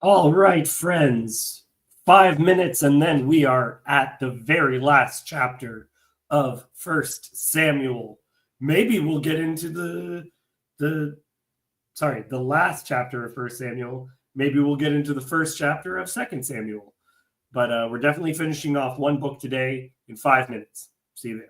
All right, friends. 5 minutes, and then we are at the very last chapter of First Samuel. Maybe we'll get into the last chapter of First Samuel. Maybe we'll get into the first chapter of Second Samuel. But we're definitely finishing off one book today in 5 minutes. See you there.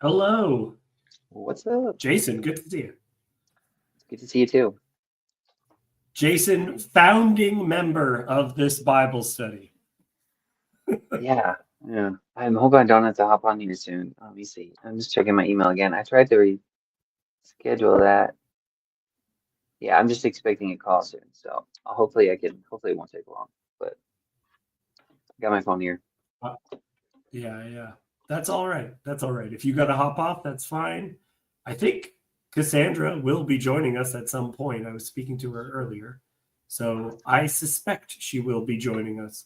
Hello. What's up? Jason, good to see you. It's good to see you too. Jason, founding member of this Bible study. Yeah. I'm hoping I don't have to hop on here soon. Let me see. I'm just checking my email again. I tried to reschedule that. Yeah, I'm just expecting a call soon. So hopefully it won't take long. But I got my phone here. Yeah. That's all right. If you got to hop off, that's fine. I think Cassandra will be joining us at some point. I was speaking to her earlier. So I suspect she will be joining us.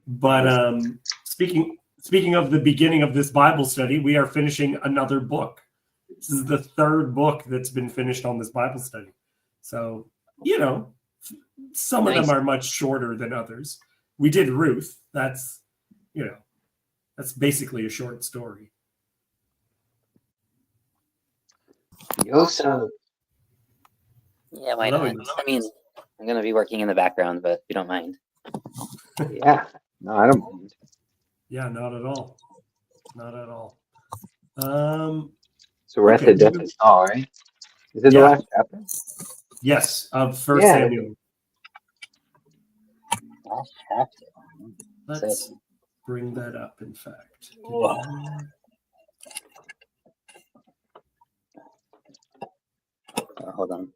But speaking of the beginning of this Bible study, we are finishing another book. This is the third book that's been finished on this Bible study. So, some of them are much shorter than others. We did Ruth. That's basically a short story. Yosef. Yeah, why not? I mean, I'm going to be working in the background, but if you don't mind. Yeah. No, I don't mind. Yeah, not at all. So we're at the death of Saul, right? Is it the last chapter? Yes, of First Samuel. Last chapter. Let's bring that up, in fact. Hold on.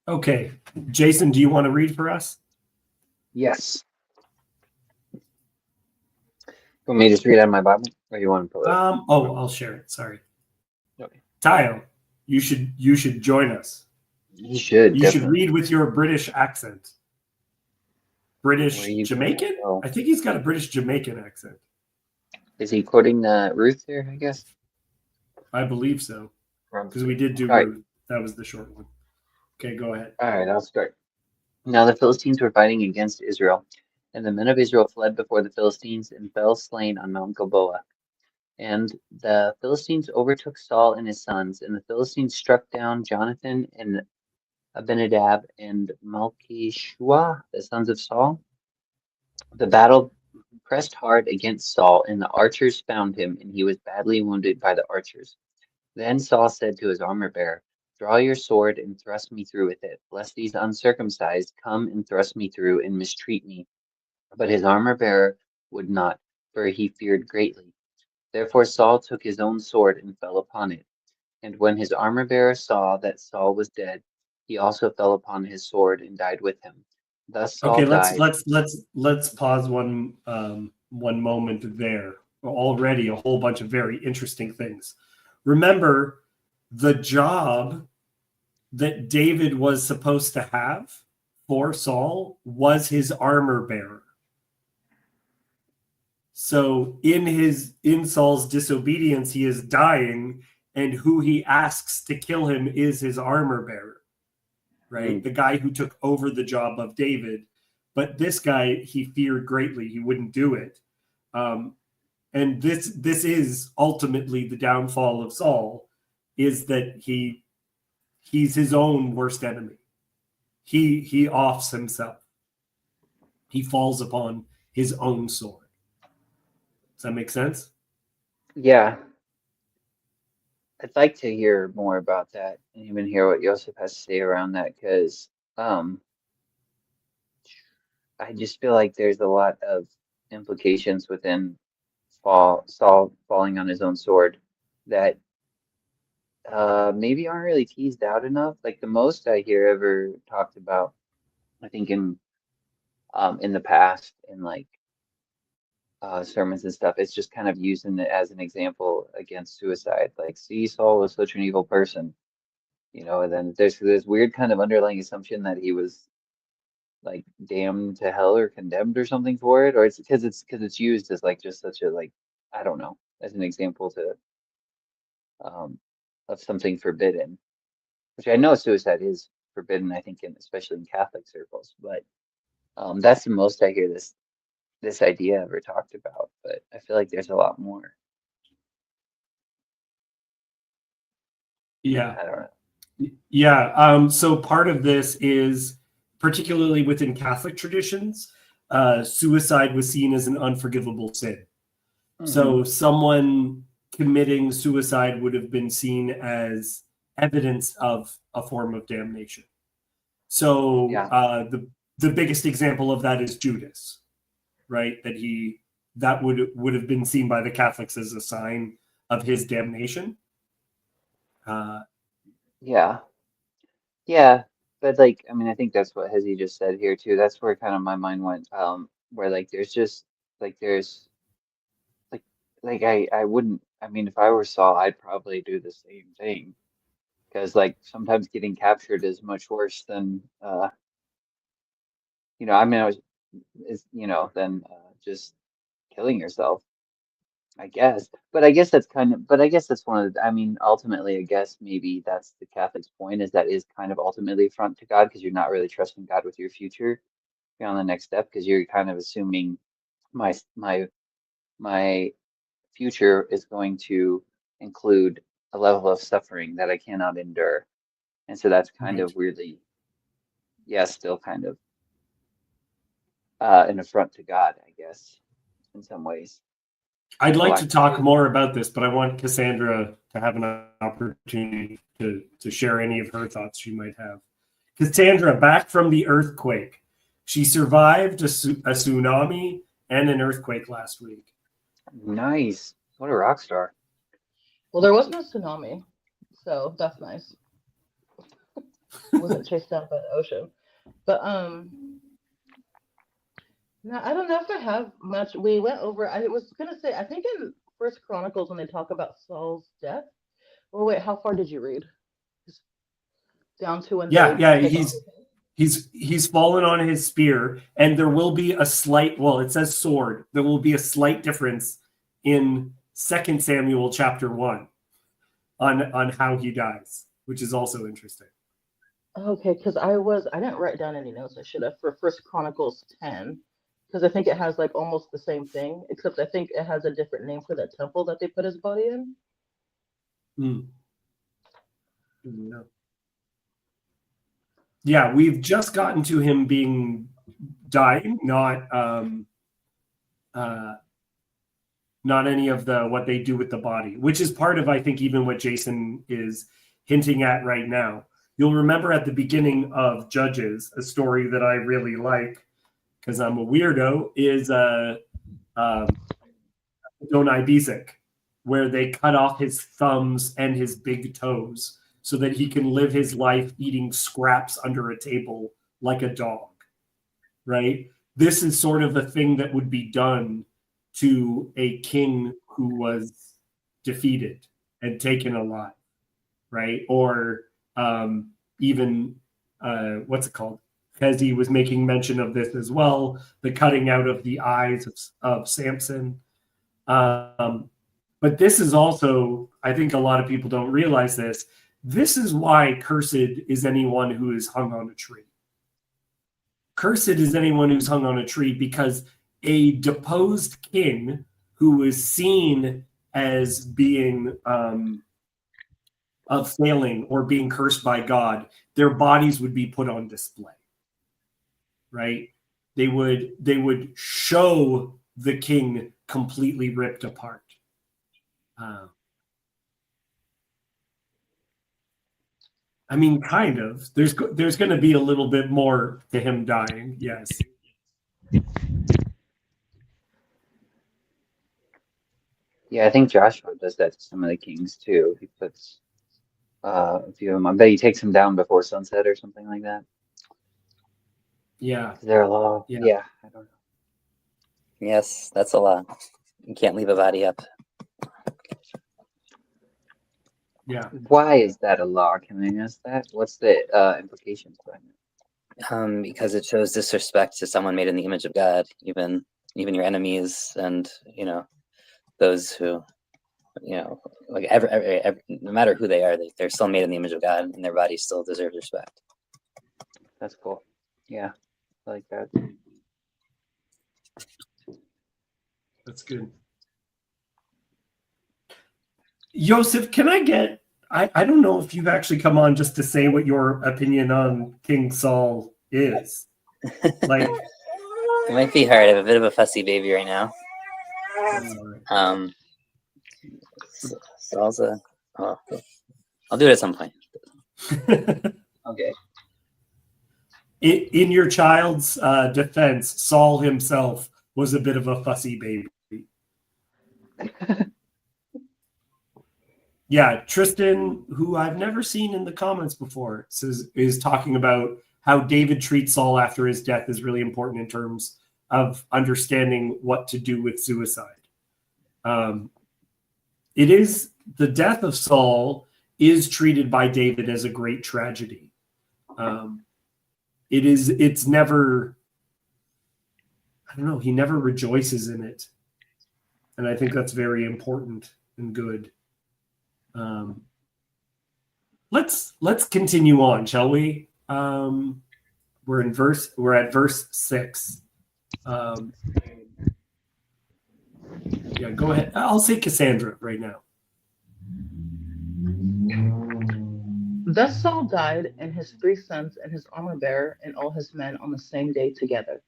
Okay. Jason, do you want to read for us? Yes. You want me to just read out of my Bible, or you want to pull it? I'll share it. Sorry. Okay. Tayo, you should join us. You should. You should read with your British accent. British Jamaican? I think he's got a British Jamaican accent. Is he quoting Ruth here, I guess? I believe so. Because we did do Ruth. That was the short one. Okay, go ahead. All right, I'll start. Now the Philistines were fighting against Israel, and the men of Israel fled before the Philistines and fell slain on Mount Gilboa. And the Philistines overtook Saul and his sons, and the Philistines struck down Jonathan and Abinadab and Malchishua, the sons of Saul. The battle pressed hard against Saul, and the archers found him, and he was badly wounded by the archers. Then Saul said to his armor-bearer, "Draw your sword and thrust me through with it, lest these uncircumcised come and thrust me through and mistreat me." But his armor-bearer would not, for he feared greatly. Therefore Saul took his own sword and fell upon it. And when his armor-bearer saw that Saul was dead, he also fell upon his sword and died with him. Thus Saul died. Let's pause one moment there. Already a whole bunch of very interesting things. Remember, the job that David was supposed to have for Saul was his armor bearer. So in Saul's disobedience, he is dying, and who he asks to kill him is his armor bearer, right? The guy who took over the job of David. But this guy, he feared greatly. He wouldn't do it. And this is ultimately the downfall of Saul, is that he's his own worst enemy. He offs himself. He falls upon his own sword. Does that make sense? Yeah. I'd like to hear more about that and even hear what Yosef has to say around that, because I just feel like there's a lot of implications within Saul falling on his own sword that maybe aren't really teased out enough. Like the most I hear ever talked about, I think in the past in like sermons and stuff, it's just kind of using it as an example against suicide. Like, see, Saul was such an evil person, and then there's this weird kind of underlying assumption that he was like damned to hell or condemned or something for it, or it's because it's used as like just such a like, I don't know, as an example to of something forbidden, which I know suicide is forbidden, I think, especially in Catholic circles, but that's the most I hear this idea ever talked about, but I feel like there's a lot more. Yeah. I don't know. Yeah. So part of this is, particularly within Catholic traditions, suicide was seen as an unforgivable sin. So someone committing suicide would have been seen as evidence of a form of damnation. So the biggest example of that is Judas, right? That would have been seen by the Catholics as a sign of his damnation. Yeah, but like, I mean, I think that's what Hezi just said here too. That's where kind of my mind went, where like there's just there's I wouldn't, I mean, if I were Saul, I'd probably do the same thing, because like sometimes getting captured is much worse than I mean, than just killing yourself, I guess. But I guess that's one of the, I mean, ultimately, I guess maybe that's the Catholic's point, is that is kind of ultimately affront to God, because you're not really trusting God with your future beyond the next step, because you're kind of assuming my future is going to include a level of suffering that I cannot endure. And so that's kind of weirdly, still kind of an affront to God, I guess, in some ways. I'd like to talk more about this, but I want Cassandra to have an opportunity to share any of her thoughts she might have. Cassandra, back from the earthquake. She survived a tsunami and an earthquake last week. Nice. What a rock star. Well, there was no tsunami, so that's nice. Wasn't chased down by the ocean. But no, I don't know if I have much. We went over, I was gonna say, I think in First Chronicles when they talk about Saul's death. Oh wait, how far did you read? Down to when he's fallen on his spear, and there will be a slight, well, it says sword. There will be a slight difference in 2 Samuel chapter 1 on how he dies, which is also interesting. Okay, because I didn't write down any notes. I should have, for First Chronicles 10, because I think it has like almost the same thing, except I think it has a different name for that temple that they put his body in. No. Yeah, we've just gotten to him dying, not any of the what they do with the body, which is part of, I think, even what Jason is hinting at right now. You'll remember at the beginning of Judges, a story that I really like, because I'm a weirdo, is Adonai-Bezek, where they cut off his thumbs and his big toes so that he can live his life eating scraps under a table like a dog, right? This is sort of a thing that would be done to a king who was defeated and taken alive, right? Or even, what's it called? Hezi was making mention of this as well, the cutting out of the eyes of Samson. But this is also, I think a lot of people don't realize this, this is why cursed is anyone who is hung on a tree. Cursed is anyone who's hung on a tree, because a deposed king who is seen as being of failing or being cursed by God, their bodies would be put on display, right? They would show the king completely ripped apart. I mean, kind of. There's going to be a little bit more to him dying, yes. Yeah, I think Joshua does that to some of the kings too. He puts a few of them. I bet he takes them down before sunset or something like that. Yeah. Is there a law? Yeah, I don't know. Yes, that's a law. You can't leave a body up. Yeah. Why is that a law? Can I ask that? What's the implications behind it? Because it shows disrespect to someone made in the image of God, even your enemies, and those who, like every no matter who they are, they're still made in the image of God, and their bodies still deserve respect. That's cool. Yeah, I like that. That's good. Joseph, can I get, I don't know if you've actually come on just to say what your opinion on King Saul is. Like, It might be hard. I have a bit of a fussy baby right now. Saul's a. Oh, I'll do it at some point. Okay. In your child's defense, Saul himself was a bit of a fussy baby. Yeah, Tristan, who I've never seen in the comments before, is talking about how David treats Saul after his death is really important in terms of understanding what to do with suicide. It is the death of Saul is treated by David as a great tragedy. It's never, I don't know, he never rejoices in it. And I think that's very important and good. Let's continue on, shall we? We're at verse 6. Yeah, go ahead. I'll say Cassandra right now. Thus Saul died, and his 3 sons, and his armor bearer, and all his men on the same day together.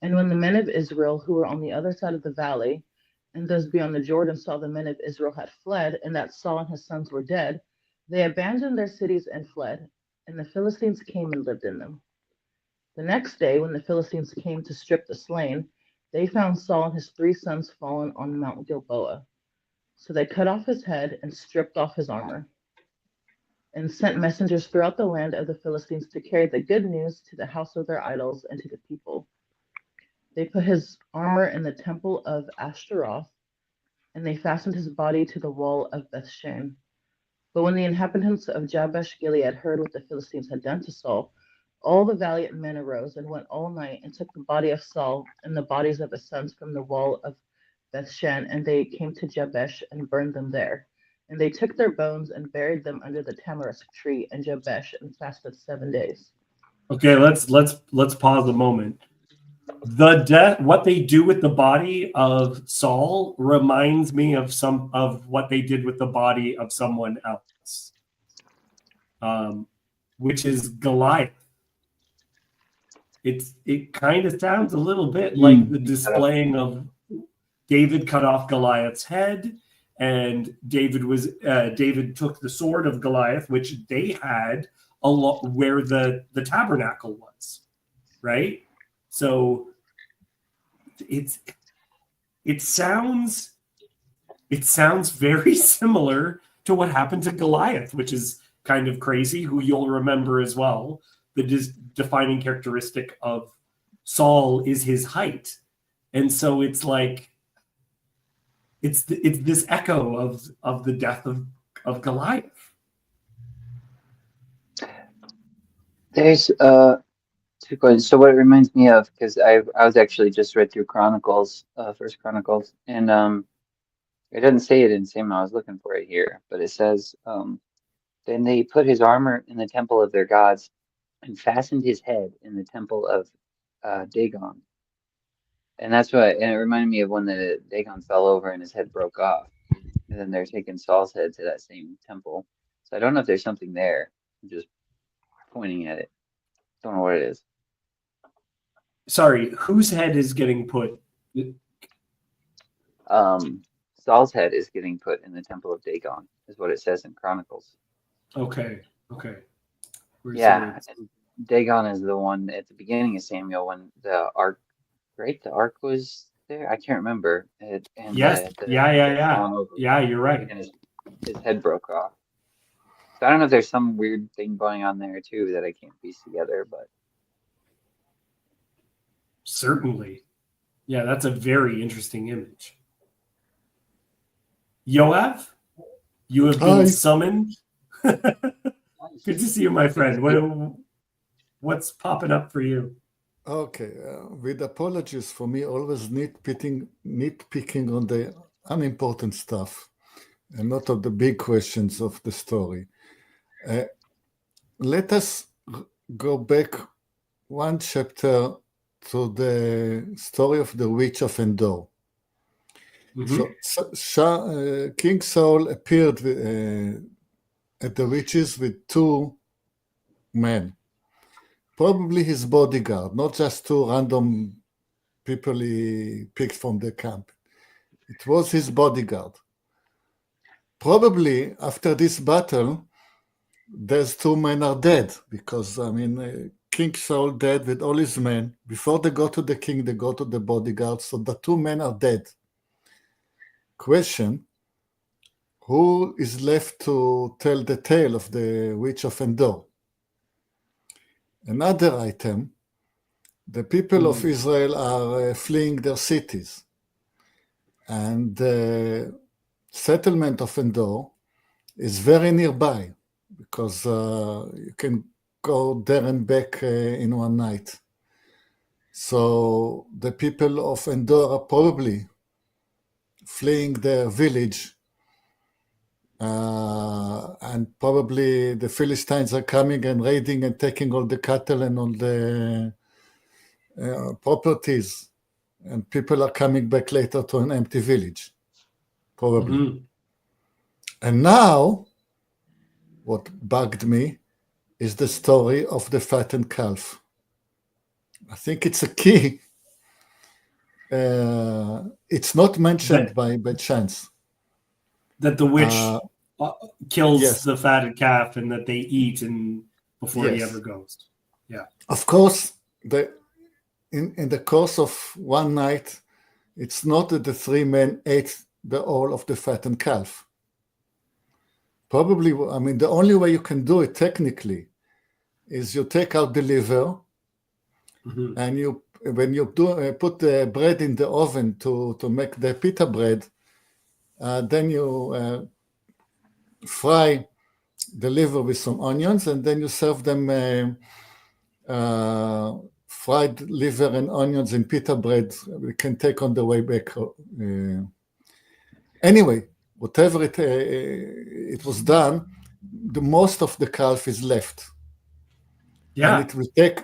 And when the men of Israel, who were on the other side of the valley, and those beyond the Jordan, saw the men of Israel had fled, and that Saul and his sons were dead, they abandoned their cities and fled, and the Philistines came and lived in them. The next day, when the Philistines came to strip the slain, they found Saul and his 3 sons fallen on Mount Gilboa. So they cut off his head and stripped off his armor, and sent messengers throughout the land of the Philistines to carry the good news to the house of their idols and to the people. They put his armor in the temple of Ashtaroth, and they fastened his body to the wall of Bethshan. But when the inhabitants of Jabesh Gilead heard what the Philistines had done to Saul, all the valiant men arose and went all night and took the body of Saul and the bodies of his sons from the wall of Bethshan, and they came to Jabesh and burned them there. And they took their bones and buried them under the tamarisk tree in Jabesh and fasted 7 days. Okay, let's pause a moment. The death, what they do with the body of Saul reminds me of some of what they did with the body of someone else, which is Goliath. It kind of sounds a little bit like the displaying of David cut off Goliath's head, and David took the sword of Goliath, which they had a lot where the tabernacle was, right? So it sounds very similar to what happened to Goliath, which is kind of crazy, who you'll remember as well. The defining characteristic of Saul is his height. And so it's like it's this echo of the death of Goliath. There's 2 questions. So what it reminds me of, because I was actually just read through Chronicles, First Chronicles, and it doesn't say it in the same. I was looking for it here, but it says, then they put his armor in the temple of their gods, and fastened his head in the temple of Dagon. And that's what, and it reminded me of when the Dagon fell over and his head broke off, and then they're taking Saul's head to that same temple. So I don't know if there's something there. I'm just pointing at it. Don't know what it is. Sorry, whose head is getting put? Saul's head is getting put in the temple of Dagon, is what it says in Chronicles. Okay. Yeah, and Dagon is the one at the beginning of Samuel when the ark, right? The ark was there. I can't remember. Yes. Yeah, you're right. And his head broke off. So I don't know if there's some weird thing going on there too that I can't piece together, but Certainly. Yeah, that's a very interesting image. Yoav, you have been summoned. Good to see you, my friend. What's popping up for you? Okay, with apologies for me, always nitpicking on the unimportant stuff and not on the big questions of the story. Let us go back 1 chapter to the story of the witch of Endor. Mm-hmm. So King Saul appeared at the witches with 2 men, probably his bodyguard, not just 2 random people he picked from the camp. It was his bodyguard. Probably after this battle, those two men are dead because, King Saul dead with all his men. Before they go to the king, they go to the bodyguard. So the two men are dead. Question, who is left to tell the tale of the witch of Endor? Another item, the people of Israel are fleeing their cities. And the settlement of Endor is very nearby because you can go there and back in one night. So the people of Endor are probably fleeing their village, and probably the Philistines are coming and raiding and taking all the cattle and all the properties, and people are coming back later to an empty village, probably. Mhm. And now, what bugged me is the story of the fattened calf. I think it's a key. It's not mentioned by chance. That the witch kills yes. the fatted calf and that they eat and before he Yes. ever goes. Yeah. Of course, in the course of one night, it's not that the three men ate the whole of the fattened calf. Probably, the only way you can do it technically is you take out the liver, and when you put the bread in the oven to make the pita bread, then you fry the liver with some onions, and then you serve them fried liver and onions in pita bread. We can take on the way back. Anyway, whatever it was done, the most of the calf is left. Yeah. And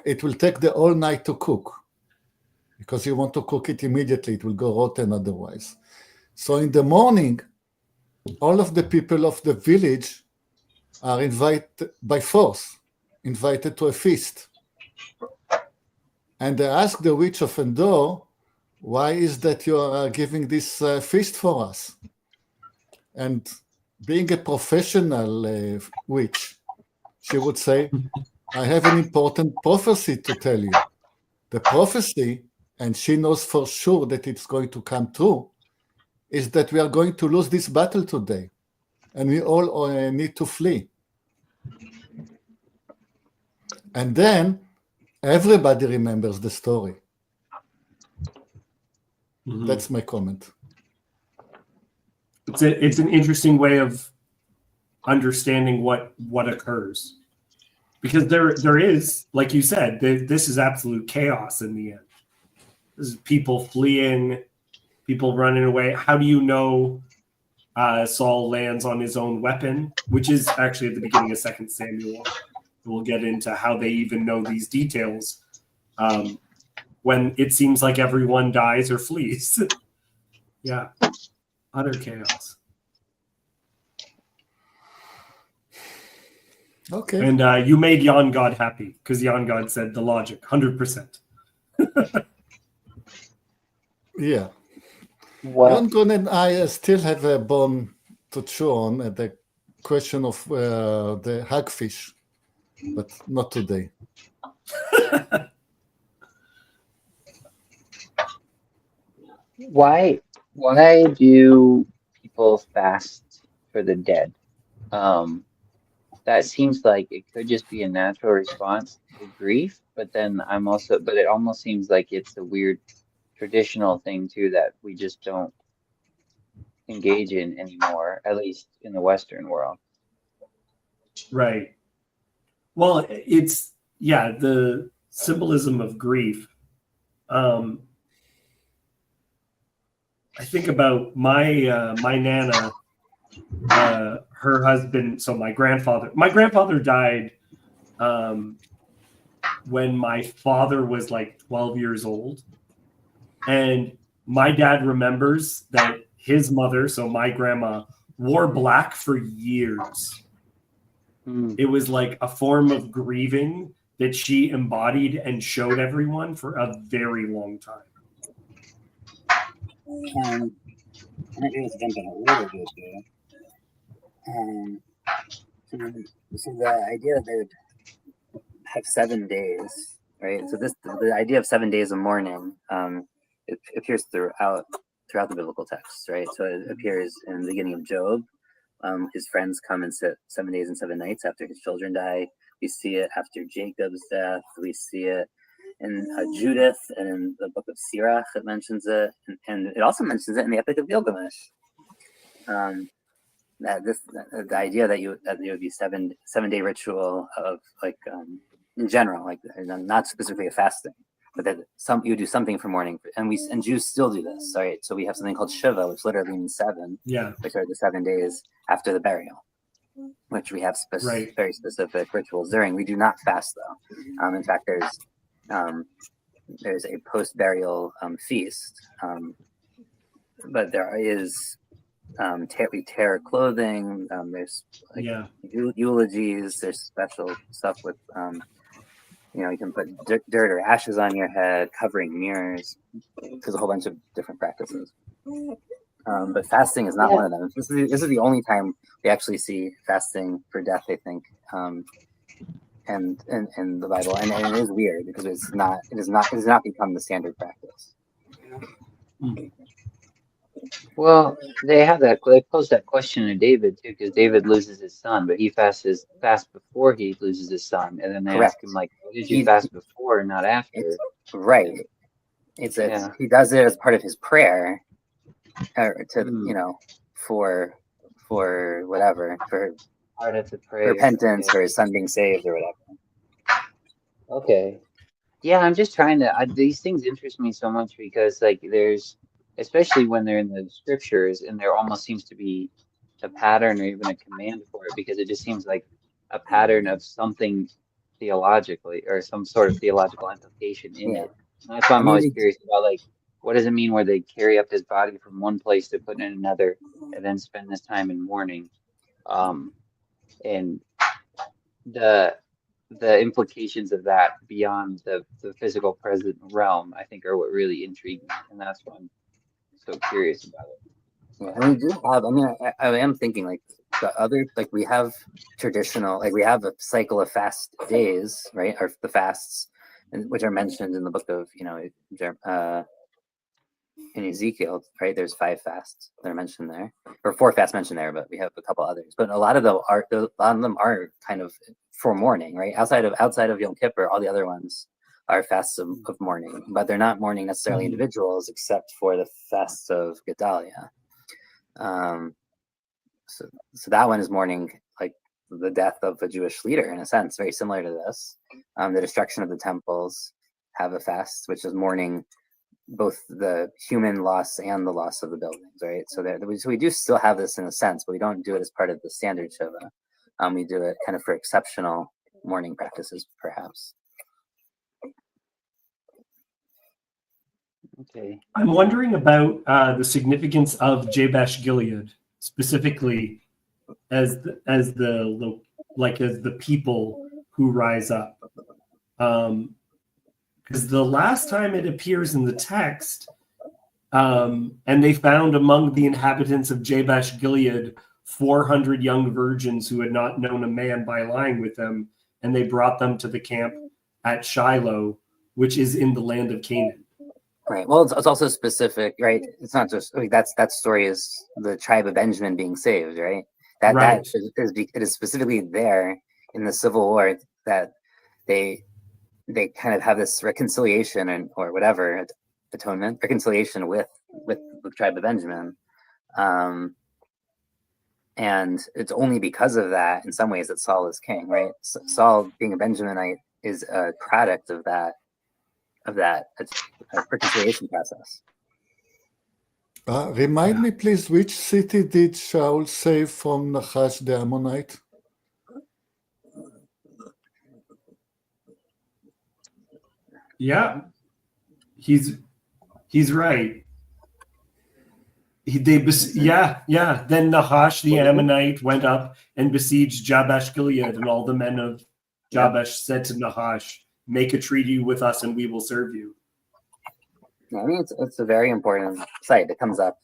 it will take the whole night to cook, because you want to cook it immediately. It will go rotten otherwise. So in the morning, all of the people of the village are invited by force, invited to a feast. And they ask the witch of Endor, why is that you are giving this feast for us? And being a professional witch, she would say, I have an important prophecy to tell you. The prophecy, and she knows for sure that it's going to come true, is that we are going to lose this battle today, and we all need to flee. And then everybody remembers the story. That's my comment. It's an interesting way of understanding what occurs, because there is, like you said, this is absolute chaos in the end. This is people fleeing, people running away. How do you know Saul lands on his own weapon, which is actually at the beginning of 2 Samuel. We'll get into how they even know these details when it seems like everyone dies or flees. Yeah, utter chaos. Okay. And you made Jan God happy, because Jan God said the logic, 100%. Yeah. What? Jan God and I still have a bone to chew on at the question of the hagfish, but not today. Why do people fast for the dead? That seems like it could just be a natural response to grief, but then but it almost seems like it's a weird traditional thing too that we just don't engage in anymore, at least in the Western world. Right. Well, it's, the symbolism of grief. I think about my Nana, her husband. So my grandfather died when my father was like 12 years old. And my dad remembers that his mother, so my grandma, wore black for years. It was like a form of grieving that she embodied and showed everyone for a very long time. I might be able to jump in a little bit there. So the idea that they would have 7 days, right? So the idea of 7 days of mourning, it appears throughout the biblical text, right? So it appears in the beginning of Job. His friends come and sit 7 days and 7 nights after his children die. We see it after Jacob's death. We see it in Judith, and in the book of Sirach it mentions it, and it also mentions it in the Epic of Gilgamesh. The idea that there would be 7 day ritual of like in general, like not specifically a fasting, but that you do something for mourning, and Jews still do this, right? So we have something called Shiva, which literally means 7, which are the 7 days after the burial, which we have very specific rituals during. We do not fast though. In fact, there's a post-burial feast, but there is we tear clothing. There's eulogies. There's special stuff with you can put dirt or ashes on your head, covering mirrors. There's a whole bunch of different practices. But fasting is not one of them. This is the only time we actually see fasting for death, I think, and in the Bible, and it is weird because it has not become the standard practice. Well, they posed that question to David too, because David loses his son, but he fasts before he loses his son, and then they ask him like, "Why did you fast before and not after?" Right. He does it as part of his prayer, for whatever, for repentance, for his son being saved or whatever. Okay. Yeah, I'm just trying to. These things interest me so much because, like, especially when they're in the scriptures, and there almost seems to be a pattern or even a command for it, because it just seems like a pattern of something theologically or some sort of theological implication in it. And that's why I'm always curious about, like, what does it mean where they carry up his body from one place to put in another, and then spend this time in mourning, and the implications of that beyond the physical present realm, I think, are what really intrigue me, and that's why I'm so curious about it. Yeah, and we do have. I mean, I am thinking like the other, like we have traditional, like we have a cycle of fast days, right? Or the fasts, which are mentioned in the book of in Ezekiel, right? There's 5 fasts that are mentioned there, or 4 fasts mentioned there, but we have a couple others. But a lot of them are kind of for mourning, right? Outside of Yom Kippur, all the other ones are fasts of mourning, but they're not mourning necessarily individuals, except for the fast of Gedalia. So that one is mourning like the death of a Jewish leader, in a sense, very similar to this. The destruction of the temples have a fast, which is mourning both the human loss and the loss of the buildings, right? So we do still have this in a sense, but we don't do it as part of the standard Shiva. We do it kind of for exceptional mourning practices, perhaps. Okay. I'm wondering about the significance of Jabesh Gilead, specifically as the people who rise up. Because the last time it appears in the text, and they found among the inhabitants of Jabesh Gilead 400 young virgins who had not known a man by lying with them, and they brought them to the camp at Shiloh, which is in the land of Canaan. Right. Well, it's also specific, right? It's not just like that story is the tribe of Benjamin being saved, right? That it is specifically there in the Civil War that they kind of have this reconciliation or whatever reconciliation with the tribe of Benjamin, and it's only because of that, in some ways, that Saul is king, right? Saul, being a Benjaminite, is a product of that reconciliation process. Remind me, please, which city did Shaul save from Nahash the Ammonite? Yeah, he's right. Then Nahash the Ammonite went up and besieged Jabesh Gilead, and all the men of Jabesh said to Nahash, "Make a treaty with us, and we will serve you." Yeah, I mean, it's a very important site. It comes up.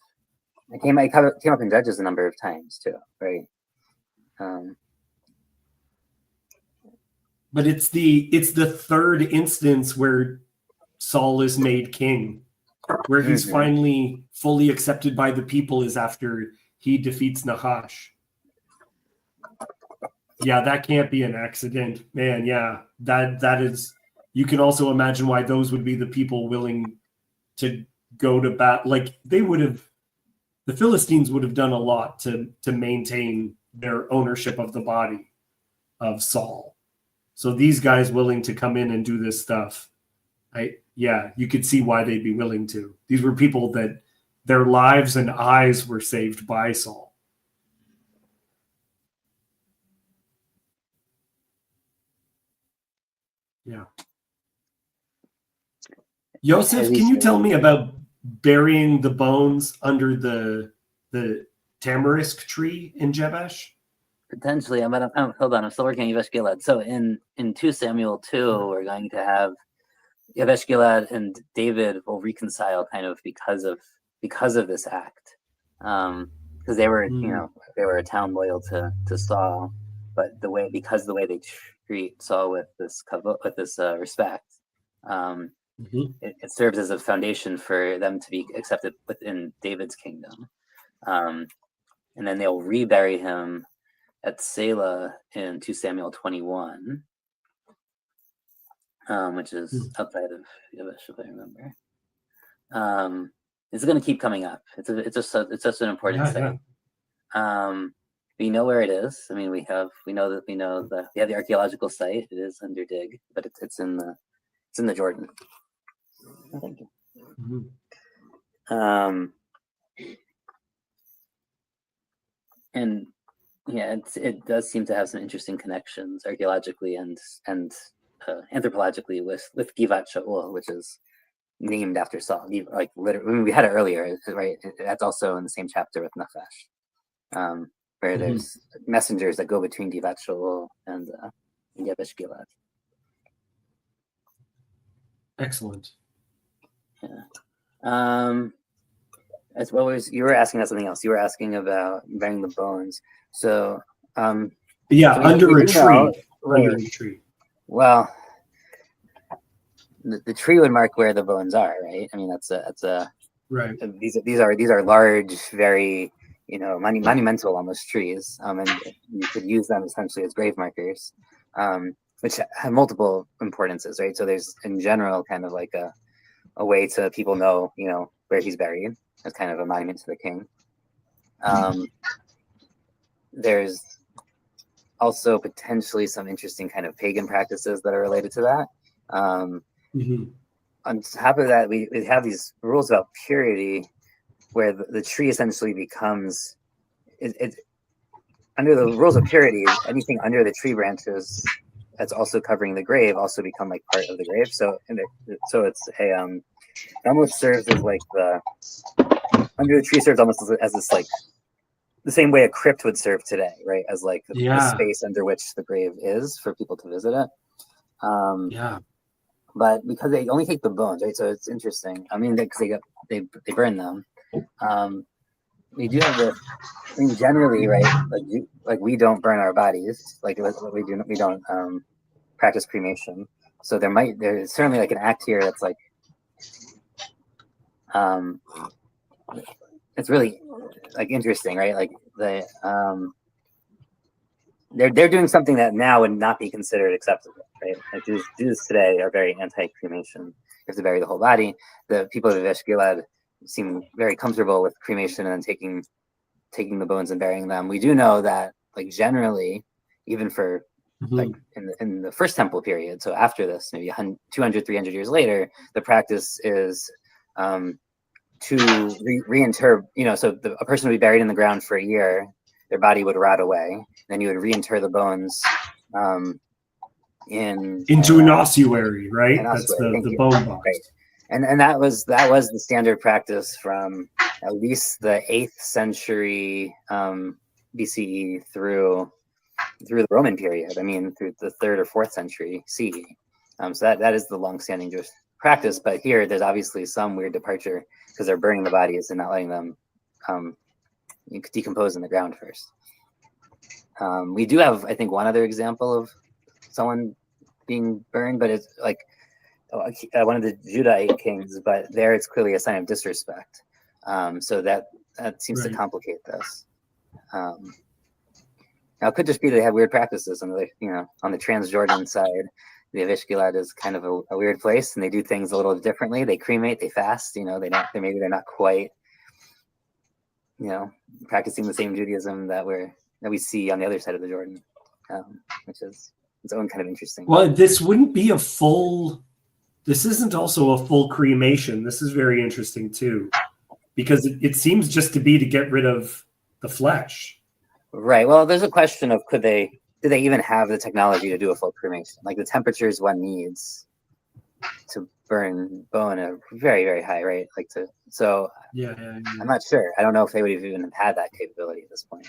It came up in Judges a number of times too, right? But it's the third instance where Saul is made king, where he's finally fully accepted by the people is after he defeats Nahash. Yeah, that can't be an accident, man. Yeah, that is. You can also imagine why those would be the people willing to go to bat. Like they would have, the Philistines would have done a lot to maintain their ownership of the body of Saul. So these guys willing to come in and do this stuff, you could see why they'd be willing to. These were people that their lives and eyes were saved by Saul. Yeah. Yosef, can you tell me about burying the bones under the tamarisk tree in Jabesh? Potentially, hold on. I'm still working on Yavesh Gilad. So in 2 Samuel 2, we're going to have Yavesh Gilad and David will reconcile kind of because of this act, because they were they were a town loyal to Saul, but the way they treat Saul with this respect, it serves as a foundation for them to be accepted within David's kingdom, and then they'll rebury him at Selah in 2 Samuel 21, which is outside of Yavesh, if I remember. It's going to keep coming up. It's just an important site. We know where it is. I mean, we have the archaeological site. It is under dig, but it's in the Jordan. Oh, thank you. And yeah, it does seem to have some interesting connections archaeologically and anthropologically with Givat Shaul, which is named after Saul. Like literally, I mean, we had it earlier, right? That's also in the same chapter with Nachash, where there's messengers that go between Givat Shaul and Yabesh Gilad. Excellent. Yeah. As well as you were asking about something else. You were asking about burying the bones. So under a tree. Under a tree. Well, the tree would mark where the bones are, right? I mean, that's a right. These are large, very monumental almost trees, and you could use them essentially as grave markers, which have multiple importances, right? So there's in general kind of like a way to people know where he's buried as kind of a monument to the king. There's also potentially some interesting kind of pagan practices that are related to that. On top of that, we have these rules about purity where the tree essentially becomes it under the rules of purity, anything under the tree branches that's also covering the grave also become like part of the grave. So it's it almost serves as like under the tree serves almost as this like the same way a crypt would serve today, right? As like the space under which the grave is for people to visit it. But because they only take the bones, right? So it's interesting. I mean, because they burn them. We do have the. I mean, generally, right? Like we don't burn our bodies. Like we don't practice cremation. So there's certainly like an act here that's like. It's really like interesting, right? Like they're doing something that now would not be considered acceptable, right? Like Jews today are very anti-cremation. You have to bury the whole body. The people of Yavesh Gilad seem very comfortable with cremation and then taking the bones and burying them. We do know that, like generally, even for like in the first temple period, so after this, maybe 200, 300 years later, the practice is to reinter. So a person would be buried in the ground for a year. Their body would rot away. Then you would reinter the bones into an ossuary, right? That's the bone box. Right. And that was the standard practice from at least the 8th century BCE through the Roman period. I mean, through the 3rd or 4th century CE. So that is the long-standing Jewish practice, but here there's obviously some weird departure because they're burning the bodies and not letting them decompose in the ground first. We do have, I think, one other example of someone being burned, but it's like one of the Judahite kings, but there it's clearly a sign of disrespect. So that seems to complicate this. Now it could just be they have weird practices on the, on the Transjordan side. The Avishgilad is kind of a weird place, and they do things a little differently. They cremate, they fast. Maybe they're not quite, practicing the same Judaism that we see on the other side of the Jordan, which is its own kind of interesting. Well, this wouldn't be this isn't also a full cremation. This is very interesting too, because it seems just to be to get rid of the flesh. Right. Well, there's a question of do they even have the technology to do a full cremation? Like the temperatures one needs to burn bone at a very, very high rate. Yeah. I'm not sure. I don't know if they would have even had that capability at this point.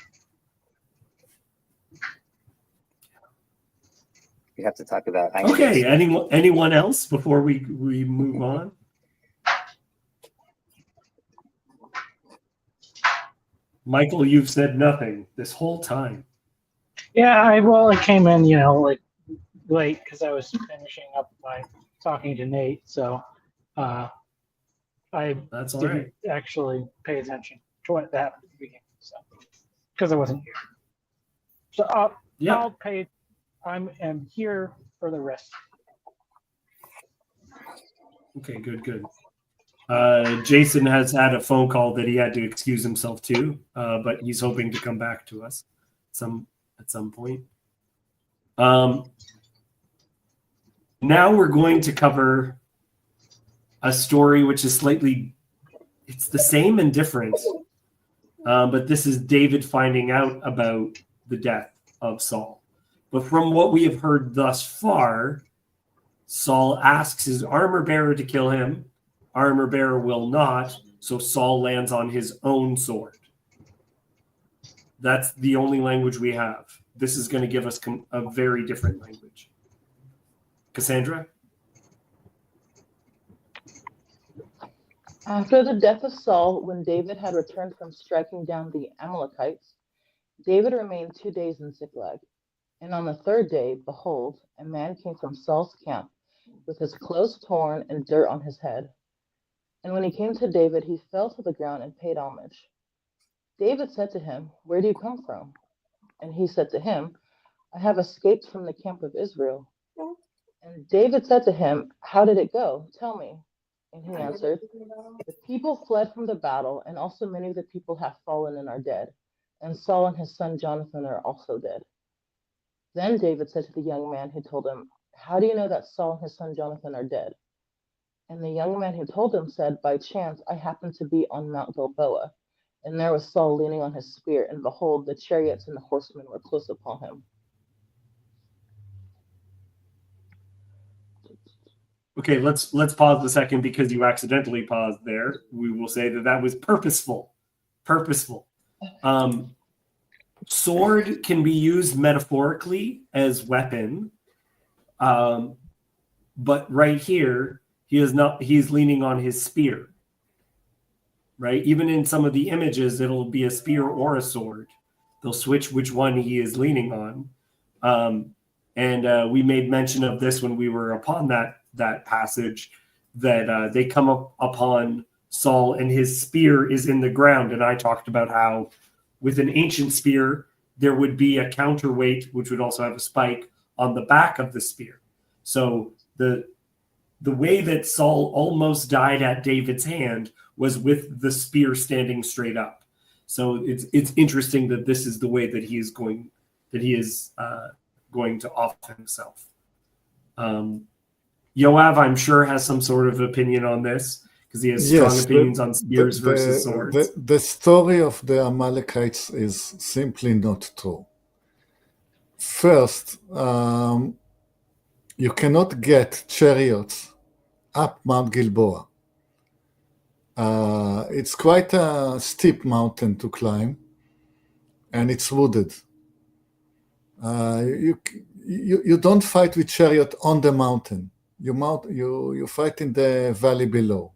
We have to talk about. Okay. Anyone else before we move on? Michael, you've said nothing this whole time. Yeah, I came in, late because I was finishing up by talking to Nate, so I That's all didn't right. actually pay attention to what happened at the beginning, so because I wasn't here. So I'm here for the rest. Okay, good. Jason has had a phone call that he had to excuse himself to, but he's hoping to come back to us at some point. Now we're going to cover a story which is it's the same and different, but this is David finding out about the death of Saul. But from what we have heard thus far, Saul asks his armor bearer to kill him. Armor bearer will not, so Saul lands on his own sword. That's the only language we have. This is going to give us a very different language. Cassandra? After the death of Saul, when David had returned from striking down the Amalekites, David remained 2 days in Ziklag. And on the third day, behold, a man came from Saul's camp with his clothes torn and dirt on his head. And when he came to David, he fell to the ground and paid homage. David said to him, "Where do you come from?" And he said to him, "I have escaped from the camp of Israel." And David said to him, "How did it go? Tell me." And he answered, "The people fled from the battle, and also many of the people have fallen and are dead. And Saul and his son Jonathan are also dead." Then David said to the young man who told him, "How do you know that Saul and his son Jonathan are dead?" And the young man who told him said, "By chance I happened to be on Mount Gilboa, and there was Saul leaning on his spear, and behold, the chariots and the horsemen were close upon him." Okay, let's pause a second because you accidentally paused there. We will say that was purposeful. Sword can be used metaphorically as weapon, but right here he's leaning on his spear. Right? Even in some of the images, it'll be a spear or a sword. They'll switch which one he is leaning on. And we made mention of this when we were upon that passage, that they come up upon Saul and his spear is in the ground. And I talked about how with an ancient spear, there would be a counterweight, which would also have a spike on the back of the spear. So the way that Saul almost died at David's hand was with the spear standing straight up. So it's interesting that this is the way that he is going to offer himself. Yoav, I'm sure, has some sort of opinion on this because he has strong opinions on spears versus swords. The story of the Amalekites is simply not true. First, you cannot get chariots up Mount Gilboa. It's quite a steep mountain to climb, and it's wooded. You don't fight with chariot on the mountain. you fight in the valley below.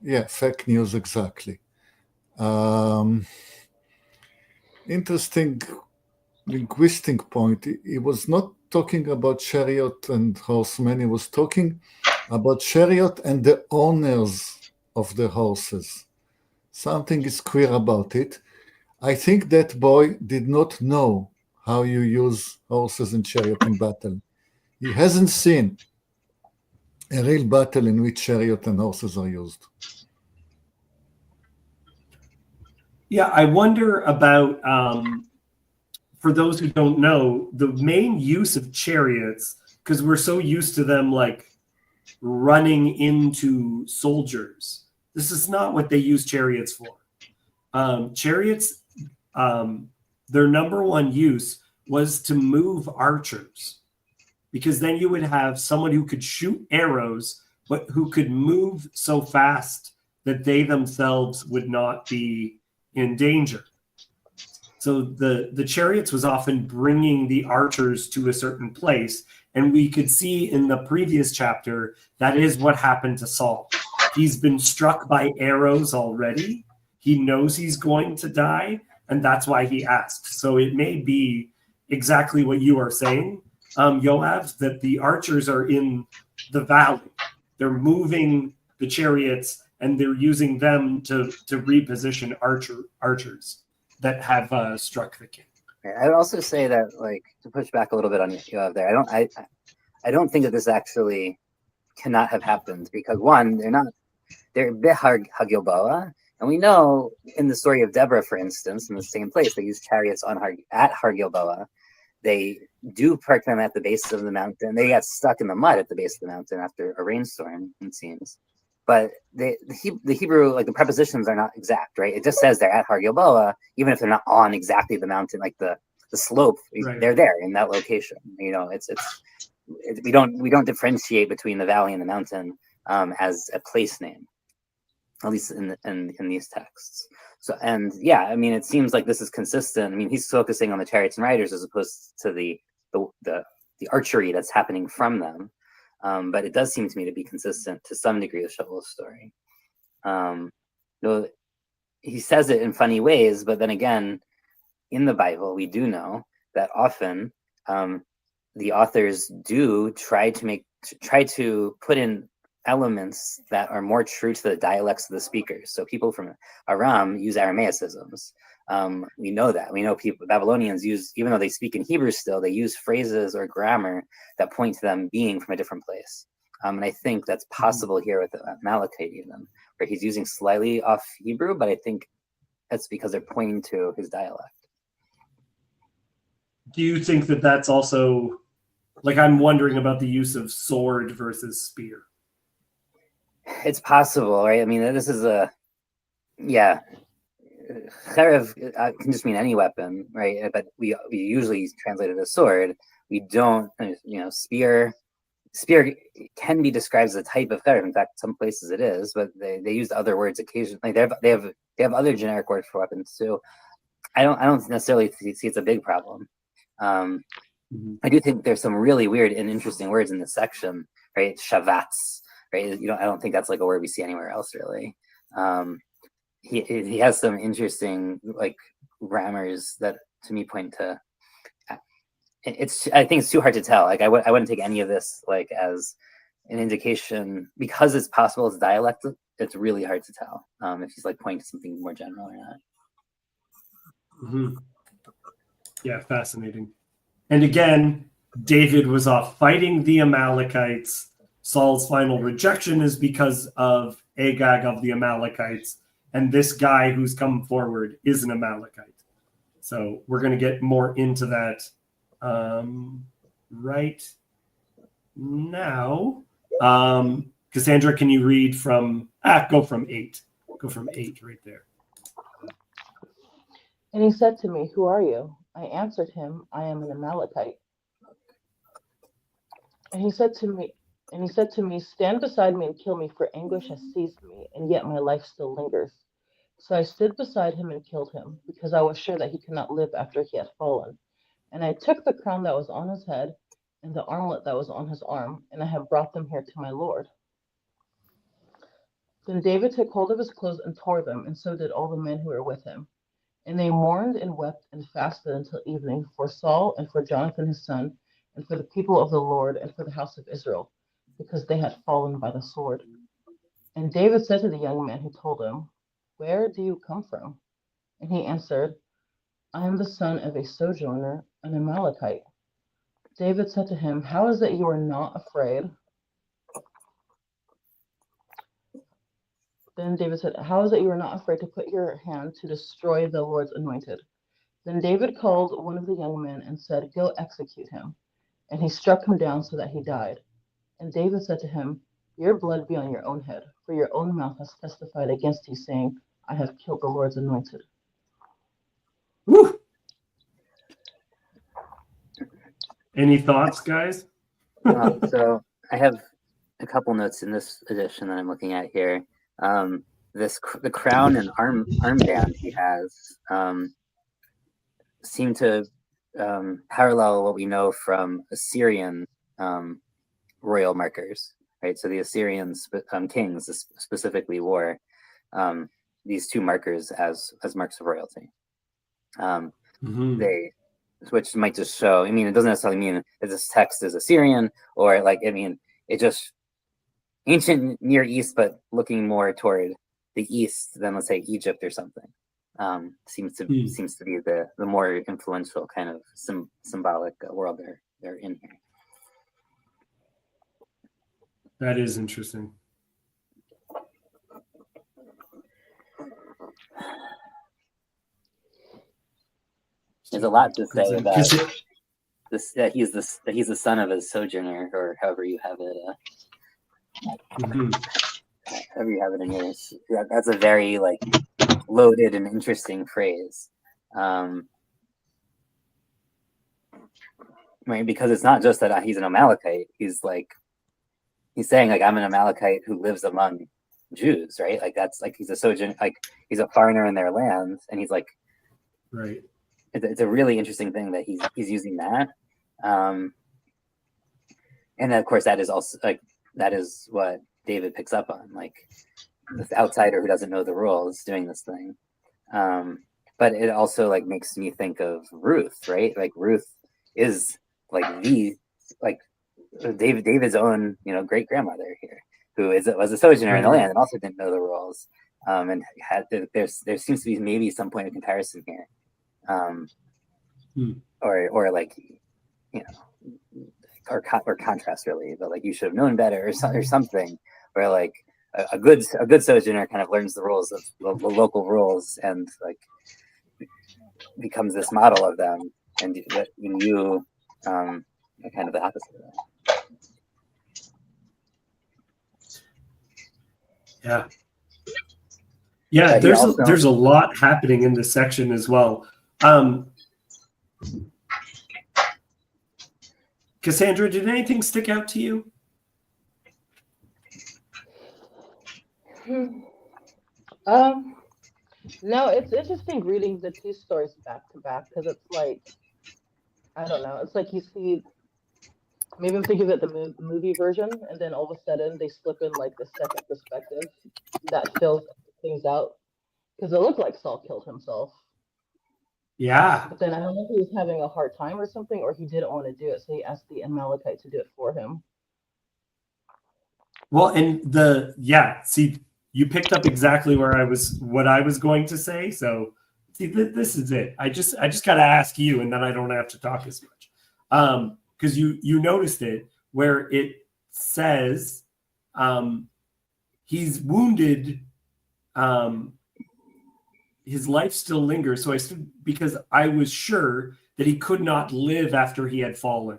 Yeah, fake news exactly. Interesting linguistic point. He was not talking about chariot and horsemen. He was talking about chariot and the owners of the horses. Something is queer about it. I think that boy did not know how you use horses and chariot in battle. He hasn't seen a real battle in which chariot and horses are used. Yeah, I wonder about, for those who don't know, the main use of chariots, because we're so used to them like running into soldiers. This is not what they use chariots for. Chariots, their number one use was to move archers, because then you would have someone who could shoot arrows, but who could move so fast that they themselves would not be in danger. So the chariots was often bringing the archers to a certain place. And we could see in the previous chapter, that is what happened to Saul. He's been struck by arrows already. He knows he's going to die, and that's why he asks. So it may be exactly what you are saying, Yoav, that the archers are in the valley. They're moving the chariots, and they're using them to reposition archers that have struck the king. I would also say that, like, to push back a little bit on you there, I don't think that this actually cannot have happened, because one, they're Behar Hagilboa, and we know in the story of Deborah, for instance, in the same place, they use chariots at Har Gilboa. They do park them at the base of the mountain. They got stuck in the mud at the base of the mountain after a rainstorm, it seems. But the Hebrew, like, the prepositions are not exact, right? It just says they're at Har Gilboa, even if they're not on exactly the mountain, like the slope. Right. They're there in that location. You know, we don't differentiate between the valley and the mountain as a place name, at least in these texts. So, and yeah, I mean, it seems like this is consistent. I mean, he's focusing on the chariots and riders as opposed to the archery that's happening from them. But it does seem to me to be consistent to some degree with Shaul's story. He says it in funny ways, but then again, in the Bible, we do know that often the authors do try to put in elements that are more true to the dialects of the speakers. So people from Aram use Aramaicisms. We know that. We know Babylonians use, even though they speak in Hebrew still, they use phrases or grammar that point to them being from a different place. And I think that's possible here with Amalekite even, where he's using slightly off Hebrew, but I think that's because they're pointing to his dialect. Do you think that that's also, like, I'm wondering about the use of sword versus spear? It's possible, right? I mean, this is Cherev can just mean any weapon, right? But we usually translate it as sword. We don't, spear can be described as a type of cherev. In fact, some places it is, but they use other words occasionally. They have other generic words for weapons too. I don't necessarily see it's a big problem. I do think there's some really weird and interesting words in this section, right? Shavats, right? I don't think that's like a word we see anywhere else really. He has some interesting like grammars that to me point to. I think it's too hard to tell. Like I wouldn't take any of this like as an indication, because it's possible it's dialect. It's really hard to tell if he's like pointing to something more general or not. Mm-hmm. Yeah, fascinating. And again, David was off fighting the Amalekites. Saul's final rejection is because of Agag of the Amalekites. And this guy who's come forward is an Amalekite. So we're going to get more into that right now. Cassandra, can you read from, go from 8. Go from 8 right there. And he said to me, "Who are you?" I answered him, "I am an Amalekite." And he said to me, "Stand beside me and kill me, for anguish has seized me, and yet my life still lingers." So I stood beside him and killed him, because I was sure that he could not live after he had fallen. And I took the crown that was on his head and the armlet that was on his arm, and I have brought them here to my lord. Then David took hold of his clothes and tore them, and so did all the men who were with him. And they mourned and wept and fasted until evening for Saul and for Jonathan his son, and for the people of the Lord and for the house of Israel, because they had fallen by the sword. And David said to the young man who told him, "Where do you come from?" And he answered, "I am the son of a sojourner, an Amalekite." David said to him, "How is it you are not afraid?" Then David said, "How is it you are not afraid to put your hand to destroy the Lord's anointed?" Then David called one of the young men and said, "Go execute him." And he struck him down so that he died. And David said to him, "Your blood be on your own head, for your own mouth has testified against you, saying, I have killed the Lord's anointed." Woo! Any thoughts, guys? So I have a couple notes in this edition that I'm looking at here. The crown and armband he has seem to parallel what we know from Assyrian royal markers, right? So the Assyrian kings specifically wore these two markers as marks of royalty. They, which might just show, I mean, it doesn't necessarily mean that this text is Assyrian, or like, I mean, it just ancient Near East, but looking more toward the East than, let's say, Egypt or something. Seems to be the more influential kind of symbolic world they're in here. That is interesting. There's a lot to say about Because this. That he's the son of a sojourner, or however you have it. However you have it in yours. That's a very like loaded and interesting phrase. Right, because it's not just that he's an Amalekite. He's saying like, I'm an Amalekite who lives among Jews, right? Like that's like he's a sojourner, like he's a foreigner in their land, and he's like, right. It's a really interesting thing that he's using that, and of course that is also like that is what David picks up on, like this outsider who doesn't know the rules doing this thing. But it also like makes me think of Ruth, right? Like Ruth is like David's own, great grandmother here, who was a sojourner in the land and also didn't know the rules, and there seems to be maybe some point of comparison here, or like or contrast really, but like you should have known better or something, where like a good sojourner kind of learns the rules of the local rules and like becomes this model of them, and you are kind of the opposite of that. Yeah, there's a lot happening in this section as well. Cassandra, did anything stick out to you? No, it's interesting reading the two stories back to back, because it's like, I don't know, it's like you see, maybe I'm thinking of it the movie version, and then all of a sudden they slip in like the second perspective that fills things out, because it looked like Saul killed himself. Yeah. But then I don't know if he was having a hard time or something, or he didn't want to do it, so he asked the Amalekite to do it for him. Well, and see, you picked up exactly what I was going to say. So see, this is it. I just got to ask you, and then I don't have to talk as much. Because you noticed it where it says he's wounded. His life still lingers. So because I was sure that he could not live after he had fallen.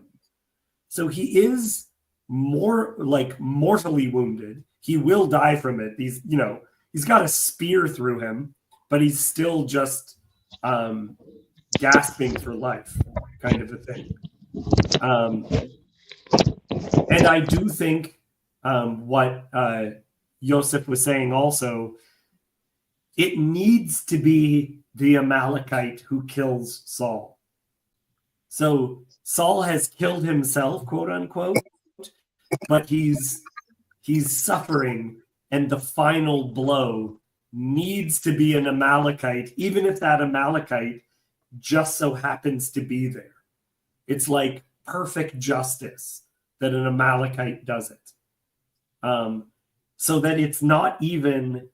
So he is more like mortally wounded. He will die from it. He's got a spear through him, but he's still just gasping for life, kind of a thing. And I do think what Joseph was saying also, it needs to be the Amalekite who kills Saul. So Saul has killed himself, quote unquote, but he's suffering, and the final blow needs to be an Amalekite, even if that Amalekite just so happens to be there. It's like perfect justice that an Amalekite does it. So that it's not even,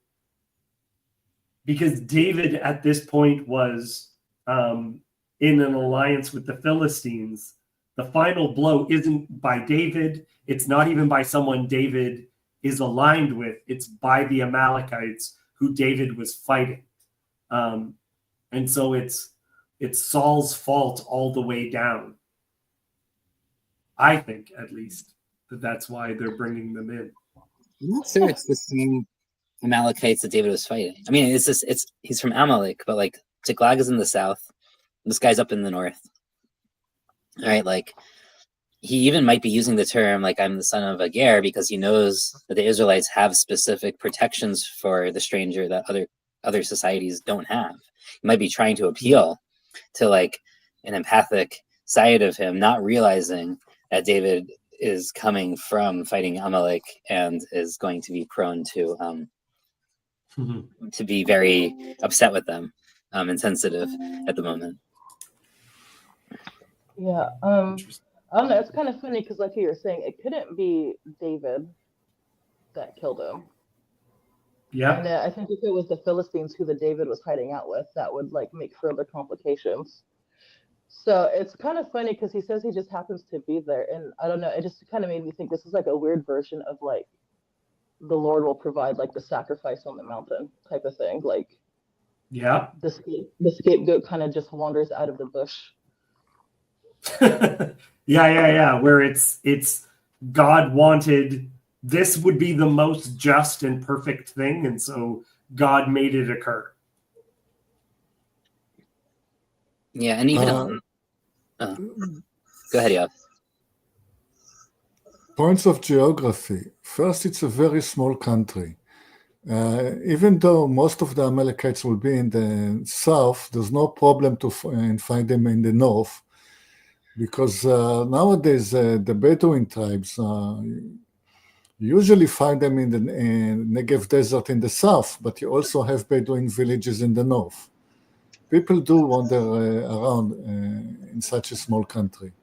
because David at this point was in an alliance with the Philistines. The final blow isn't by David. It's not even by someone David is aligned with. It's by the Amalekites who David was fighting. And so it's Saul's fault all the way down. I think, at least, that's why they're bringing them in. I'm not sure it's the same Amalekites that David was fighting. I mean, he's from Amalek, but like Ziklag is in the south. This guy's up in the north. All right, like he even might be using the term like I'm the son of Agar because he knows that the Israelites have specific protections for the stranger that other societies don't have. He might be trying to appeal to like an empathic side of him, not realizing that David is coming from fighting Amalek and is going to be prone to be very upset with them and sensitive at the moment. Yeah. I don't know. It's kind of funny because, like you were saying, it couldn't be David that killed him. Yeah. And I think if it was the Philistines who the David was hiding out with, that would like make further complications. So it's kind of funny because he says he just happens to be there, and I don't know. It just kind of made me think this is like a weird version of like the Lord will provide like the sacrifice on the mountain type of thing. Like, yeah, the scapegoat kind of just wanders out of the bush. yeah. Where it's God wanted this would be the most just and perfect thing, and so God made it occur. Yeah, and even go ahead, yeah. Points of geography. First, it's a very small country. Even though most of the Amalekites will be in the south, there's no problem to find them in the north, because nowadays the Bedouin tribes usually find them in the Negev desert in the south, but you also have Bedouin villages in the north. People do wander around in such a small country.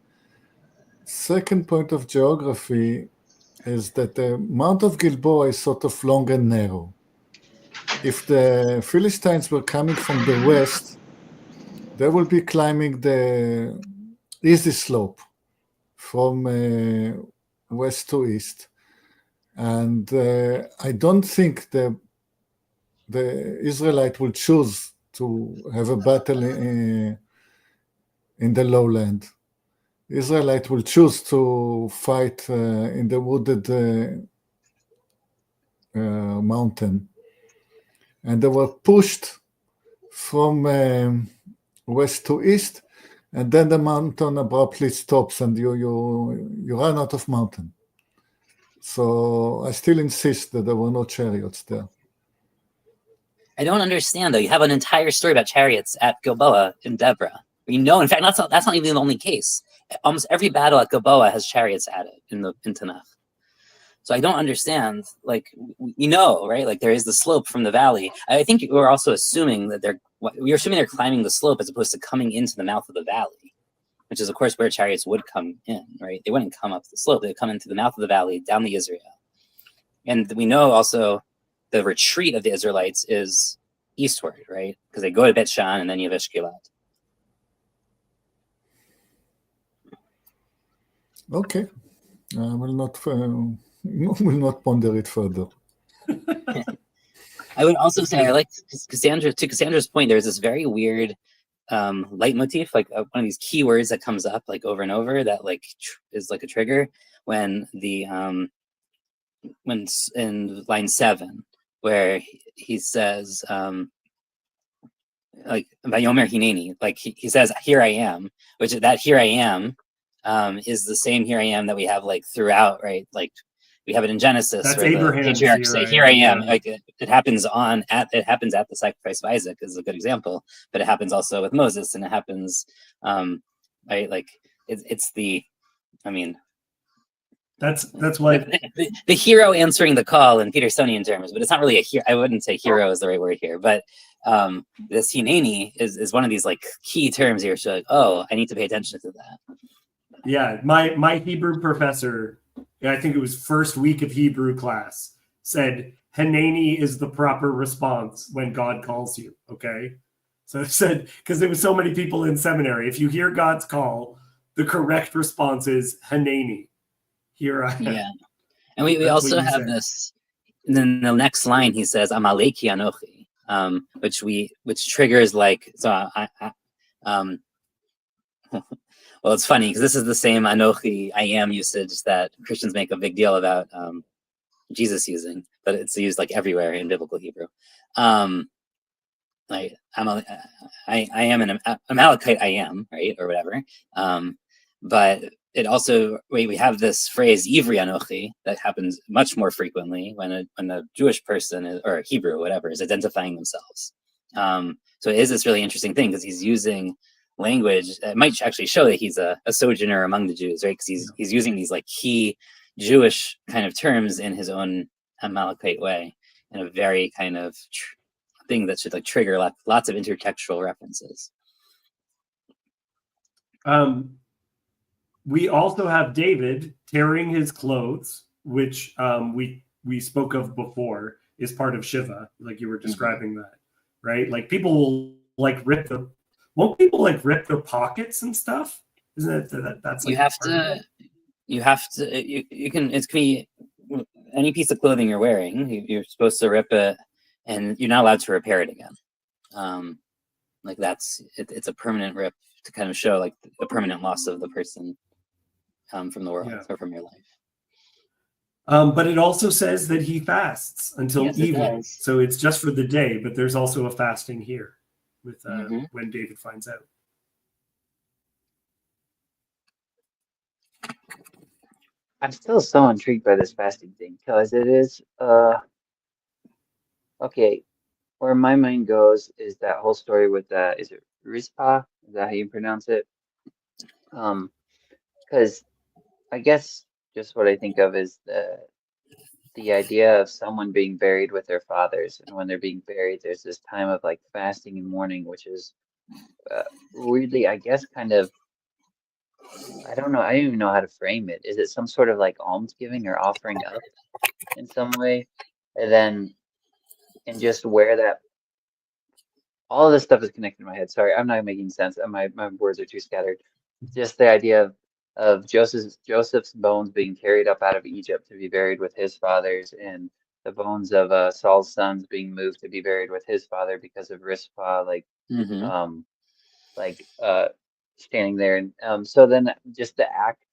Second point of geography is that the Mount of Gilboa is sort of long and narrow. If the Philistines were coming from the west, they will be climbing the easy slope from west to east. And I don't think the Israelite will choose to have a battle in the lowland. Israelite will choose to fight in the wooded mountain. And they were pushed from west to east, and then the mountain abruptly stops and you run out of mountain. So I still insist that there were no chariots there. I don't understand though. You have an entire story about chariots at Gilboa in Deborah. In fact, that's not even the only case. Almost every battle at Gilboa has chariots at it in Tanakh. So I don't understand. Like right? Like there is the slope from the valley. I think we're also assuming that they're climbing the slope as opposed to coming into the mouth of the valley, which is of course where chariots would come in, right? They wouldn't come up the slope; they'd come into the mouth of the valley, down the Israel. And we know also the retreat of the Israelites is eastward, right? Because they go to Bet Shan and then Yavesh Gilead. Okay, I will not ponder it further. I would also say I like Cassandra's point. There's this very weird leitmotif, like one of these keywords that comes up like over and over that like is like a trigger when when in line 7 where he says like Vayomer Hineni, like he says here I am, which that here I am is the same here I am that we have like throughout, right? Like we have it in Genesis. That's where Abraham's the patriarchs say, "Here I am." Like it happens at the sacrifice of Isaac is a good example, but it happens also with Moses, and it happens, right? Like it's the, I mean, That's why the hero answering the call in Petersonian terms, but it's not really a hero. I wouldn't say hero is the right word here, but this hineni is one of these like key terms here. So like, oh, I need to pay attention to that. yeah, my Hebrew professor, I think it was first week of Hebrew class, said Hanani is the proper response when God calls you. Okay, so it said, because there was so many people in seminary, if you hear God's call, the correct response is Hanani. Here I am. Yeah, and we That's also what you have said. this. And then the next line he says Amaleki Anochi, which triggers like well, it's funny because this is the same Anochi I am usage that Christians make a big deal about Jesus using, but it's used like everywhere in biblical Hebrew. Like I am an Amalekite, I am, right, or whatever. But it also we have this phrase Ivri Anochi that happens much more frequently when a Jewish person is, or a Hebrew, whatever, is identifying themselves. So it is this really interesting thing because he's using language that might actually show that he's a sojourner among the Jews, right? Because he's using these like key Jewish kind of terms in his own Amalekite way, in a very kind of thing that should like trigger lots of intertextual references. We also have David tearing his clothes, which we spoke of before, is part of Shiva, like you were describing that, right? Like people will like won't people like rip their pockets and stuff? Isn't that's like you can it's be any piece of clothing you're wearing, you're supposed to rip it, and you're not allowed to repair it again. Like it's a permanent rip to kind of show like the permanent loss of the person from the world or from your life. But it also says that he fasts until evening, so it's just for the day. But there's also a fasting here with when David finds out. I'm still so intrigued by this fasting thing because it is okay. Where my mind goes is that whole story with is it Rizpah? Is that how you pronounce it? Because I guess just what I think of is the idea of someone being buried with their fathers, and when they're being buried, there's this time of like fasting and mourning, which is weirdly, I guess, kind of. I don't know. I don't even know how to frame it. Is it some sort of like almsgiving or offering up in some way? And just where that all of this stuff is connected in my head. Sorry, I'm not making sense. My words are too scattered. Just the idea of Joseph's bones being carried up out of Egypt to be buried with his fathers, and the bones of Saul's sons being moved to be buried with his father because of Rizpah, standing there. And so then just the act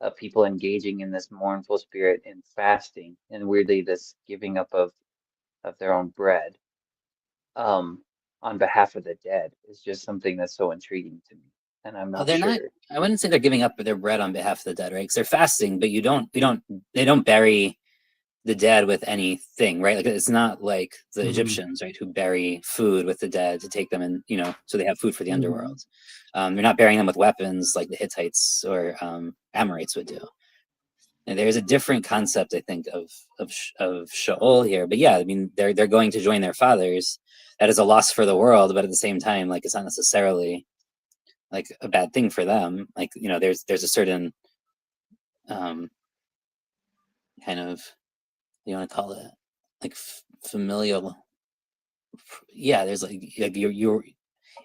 of people engaging in this mournful spirit and fasting, and weirdly this giving up of their own bread on behalf of the dead is just something that's so intriguing to me. And I'm not sure. I wouldn't say they're giving up their bread on behalf of the dead, right? Because they're fasting, but they don't bury the dead with anything, right? Like it's not like the Egyptians, right, who bury food with the dead to take them and so they have food for the underworld. They're not burying them with weapons like the Hittites or Amorites would do. And there's a different concept, I think, of Sheol here. But yeah, I mean, they're going to join their fathers. That is a loss for the world, but at the same time, like it's not necessarily like a bad thing for them. Like there's a certain kind of, you want to call it like familial. Yeah, there's like you're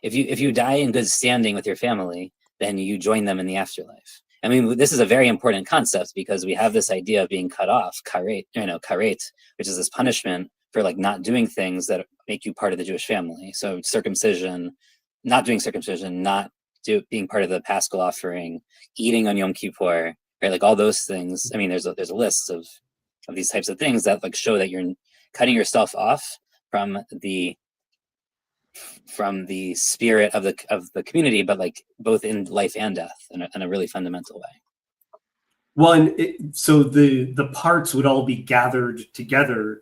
if you die in good standing with your family, then you join them in the afterlife. I mean, this is a very important concept because we have this idea of being cut off, karet, which is this punishment for like not doing things that make you part of the Jewish family. So circumcision, not doing circumcision, being part of the Paschal offering, eating on Yom Kippur, right? Like all those things. I mean, there's a list of these types of things that like show that you're cutting yourself off from the spirit of the community, but like both in life and death in a really fundamental way. Well, and so the parts would all be gathered together,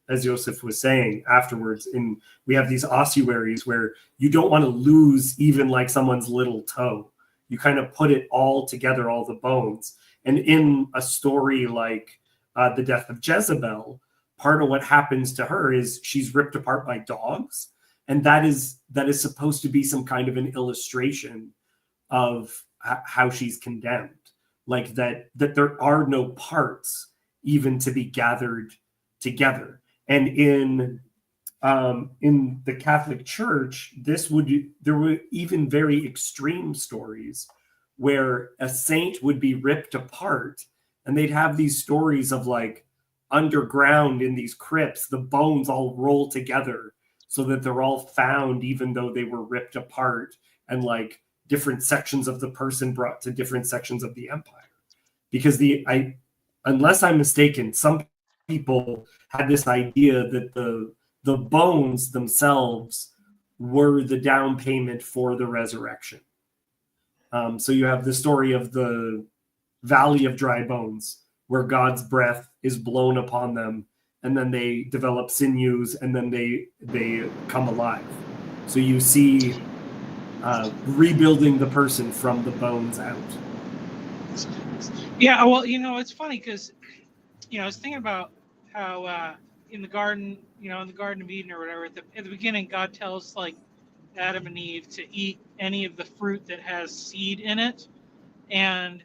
as Joseph was saying afterwards. And we have these ossuaries where you don't want to lose even like someone's little toe. you kind of put it all together, all the bones. And in a story like the death of Jezebel, part of what happens to her is she's ripped apart by dogs, and that is supposed to be some kind of an illustration of how she's condemned, like that there are no parts even to be gathered together. And in the Catholic Church, there were even very extreme stories where a saint would be ripped apart, and they'd have these stories of like underground in these crypts, the bones all roll together so that they're all found even though they were ripped apart, and like different sections of the person brought to different sections of the empire. Because unless I'm mistaken, some people had this idea that the bones themselves were the down payment for the resurrection. So you have the story of the Valley of Dry Bones, where God's breath is blown upon them, and then they develop sinews, and then they come alive. So you see rebuilding the person from the bones out. Yeah, well, it's funny because, I was thinking about how in the garden, in the Garden of Eden or whatever, at the beginning, God tells like Adam and Eve to eat any of the fruit that has seed in it. And,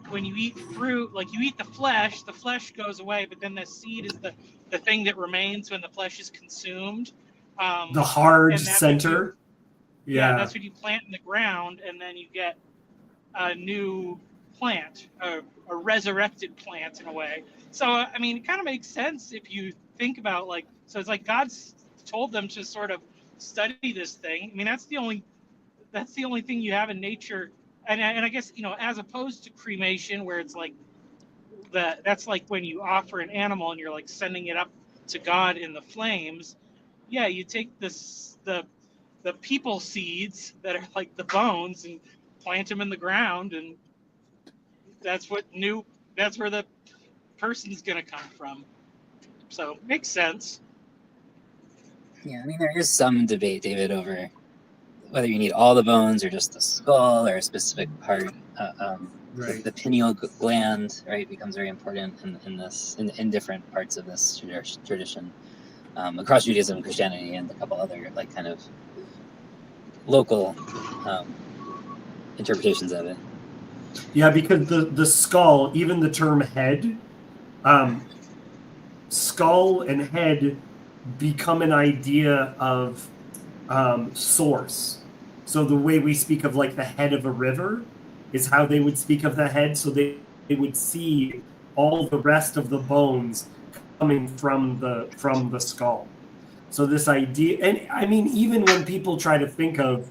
when you eat fruit, like you eat the flesh goes away, but then the seed is the thing that remains when the flesh is consumed. The hard and that's center. that's what you plant in the ground, and then you get a new plant, a resurrected plant in a way. So, I mean, it kind of makes sense if you think about so it's like God's told them to sort of study this thing. I mean, that's the only thing you have in nature. And I guess, as opposed to cremation, where it's like that's like when you offer an animal and you're like sending it up to God in the flames. Yeah, you take the people seeds that are like the bones and plant them in the ground, and that's where the person's gonna come from. So makes sense. Yeah, I mean, there is some debate, David, over whether you need all the bones or just the skull or a specific part. Right. The pineal gland, right, becomes very important in different parts of this tradition, across Judaism, Christianity, and a couple other like kind of local interpretations of it. Yeah, because the skull, even the term head, skull and head become an idea of source. So the way we speak of like the head of a river is how they would speak of the head. So they would see all the rest of the bones coming from the skull. So this idea, and I mean, even when people try to think of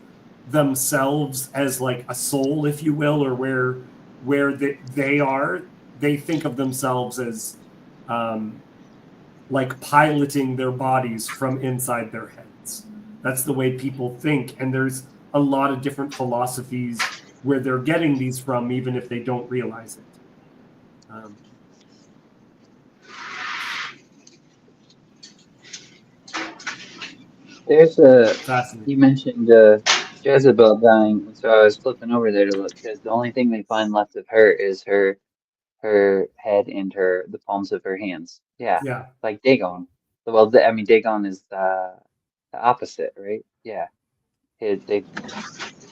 themselves as like a soul, if you will, or where they are, they think of themselves as like piloting their bodies from inside their heads. That's the way people think, and there's a lot of different philosophies where they're getting these from, even if they don't realize it. There's Fascinating. you mentioned Jezebel dying, so I was flipping over there to look because the only thing they find left of her is her head and the palms of her hands. Yeah, Yeah. like Dagon. Well, I mean, Dagon is the opposite, right? Yeah. They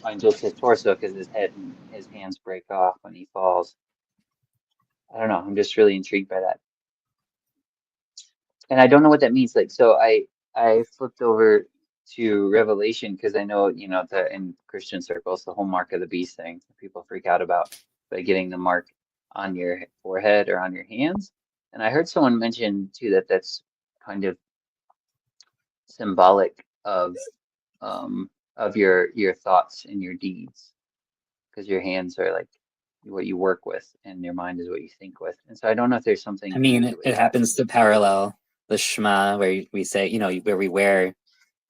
find just his torso because his head and his hands break off when he falls. I don't know. I'm just really intrigued by that, and I don't know what that means. Like, so I flipped over to Revelation because I know in Christian circles the whole mark of the beast thing people freak out about by getting the mark on your forehead or on your hands. And I heard someone mention too that that's kind of symbolic of your thoughts and your deeds, because your hands are like what you work with and your mind is what you think with. And so I don't know if there's something. I mean, it happens to parallel the Shema, where we say, where we wear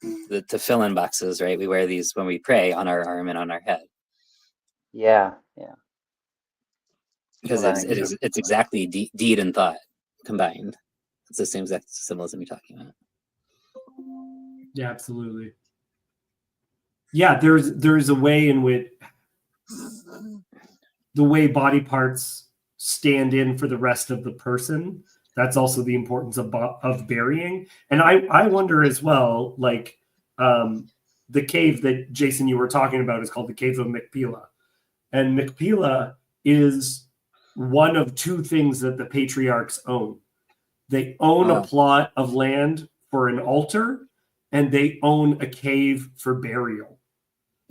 the tefillin boxes, right? We wear these when we pray on our arm and on our head. Yeah. Because it's exactly deed and thought combined. It's the same exact symbolism you're talking about. Yeah, absolutely. yeah, there's a way in which the way body parts stand in for the rest of the person. That's also the importance of burying. And I wonder as well, like the cave that Jason you were talking about is called the Cave of Machpelah, and Machpelah is one of two things that the patriarchs own. They own a plot of land for an altar, and they own a cave for burial.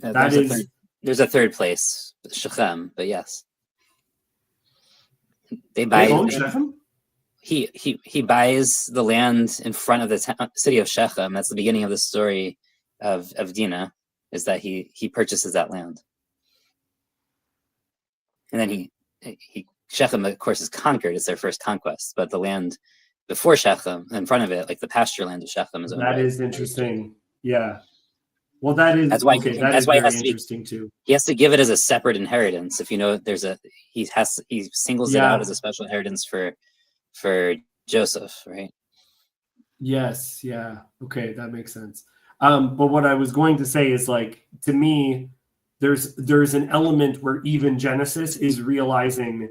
There's a third place, Shechem, but yes, they own Shechem. He buys the land in front of the city of Shechem. That's the beginning of the story of Dinah, is that he purchases that land, and then Shechem, of course, is conquered. It's their first conquest, but the land before Shechem, in front of it, like the pasture land of Shechem, is owned. That is interesting. Yeah. Well, that's why okay, that's why it has to be interesting too. He has to give it as a separate inheritance. If you know, he singles it out as a special inheritance for Joseph, right? Yes. Yeah. Okay, that makes sense. But what I was going to say is, like, to me, there's an element where even Genesis is realizing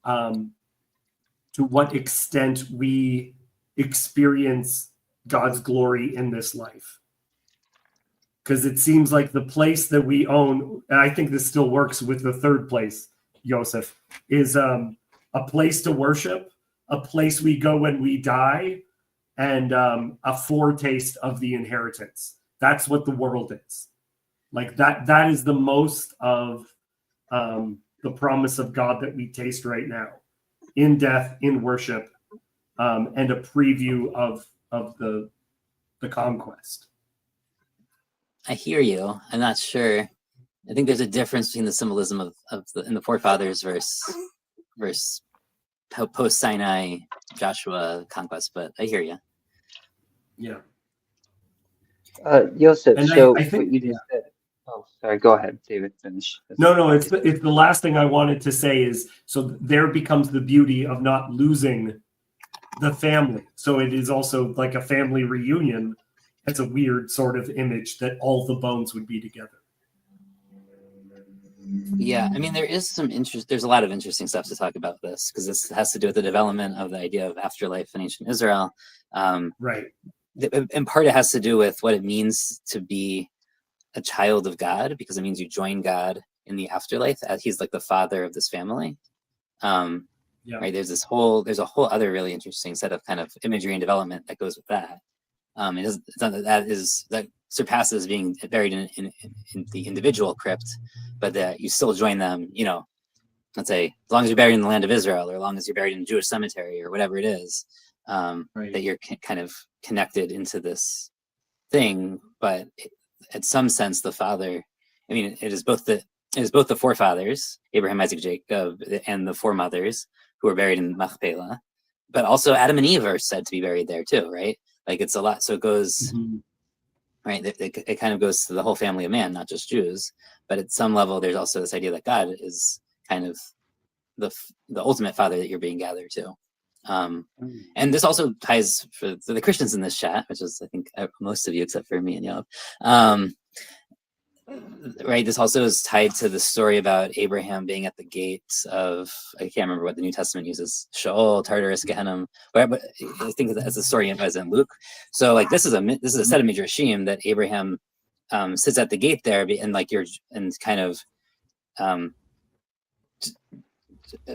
to what extent we experience God's glory in this life. Because it seems like the place that we own, and I think this still works with the third place, Yosef, is a place to worship, a place we go when we die, and a foretaste of the inheritance. That's what the world is. Like that is the most of the promise of God that we taste right now, in death, in worship, and a preview of the conquest. I hear you. I'm not sure. I think there's a difference between the symbolism of the forefathers versus post Sinai Joshua conquest, but I hear you. Yeah. Joseph, and so I think, what you just said. Oh, sorry. Go ahead, David. Finish. No. It's the last thing I wanted to say is, so there becomes the beauty of not losing the family. So it is also like a family reunion. It's a weird sort of image that all the bones would be together. Yeah, I mean, there's a lot of interesting stuff to talk about this, because this has to do with the development of the idea of afterlife in ancient Israel. Right. In part, it has to do with what it means to be a child of God, because it means you join God in the afterlife, as he's like the father of this family. Right. There's a whole other really interesting set of kind of imagery and development that goes with that. It's not that surpasses being buried in the individual crypt, but that you still join them, let's say, as long as you're buried in the land of Israel, or as long as you're buried in a Jewish cemetery, or whatever it is, that you're kind of connected into this thing. But at some sense, the father, I mean, it is both the forefathers, Abraham, Isaac, Jacob, and the foremothers who are buried in Machpelah, but also Adam and Eve are said to be buried there too, right? Like, it's a lot. So it goes, right? It kind of goes to the whole family of man, not just Jews. But at some level, there's also this idea that God is kind of the ultimate father that you're being gathered to. And this also ties for the Christians in this chat, which is, I think, most of you except for me and Yoav. Right, this also is tied to the story about Abraham being at the gates of, I can't remember what the New Testament uses, Sheol, Tartarus, Gehenna, but I think that's the story as in Luke. So, like, this is a set of midrashim that Abraham sits at the gate there, and kind of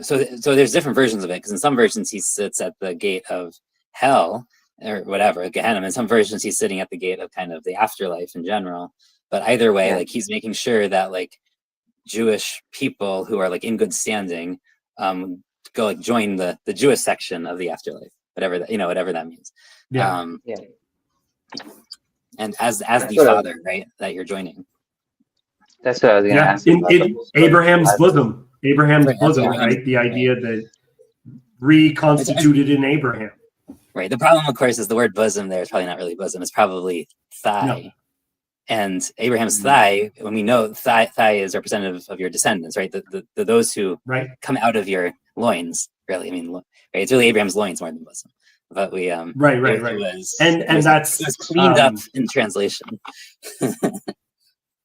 so there's different versions of it, because in some versions he sits at the gate of hell or whatever, Gehenna. In some versions he's sitting at the gate of kind of the afterlife in general. But either way, like, he's making sure that, like, Jewish people who are, like, in good standing go, like, join the Jewish section of the afterlife, whatever that means. And as the father, right, that you're joining. That's what I was going to ask. In Abraham's bosom, right? The idea that reconstituted in Abraham. Right. The problem, of course, is the word bosom there is probably not really bosom. It's probably thigh. No. And Abraham's thigh, when we know thigh is representative of your descendants, right? Those who come out of your loins, really. I mean, right? It's really Abraham's loins more than bosom. But we right. It was, and that's cleaned up in translation.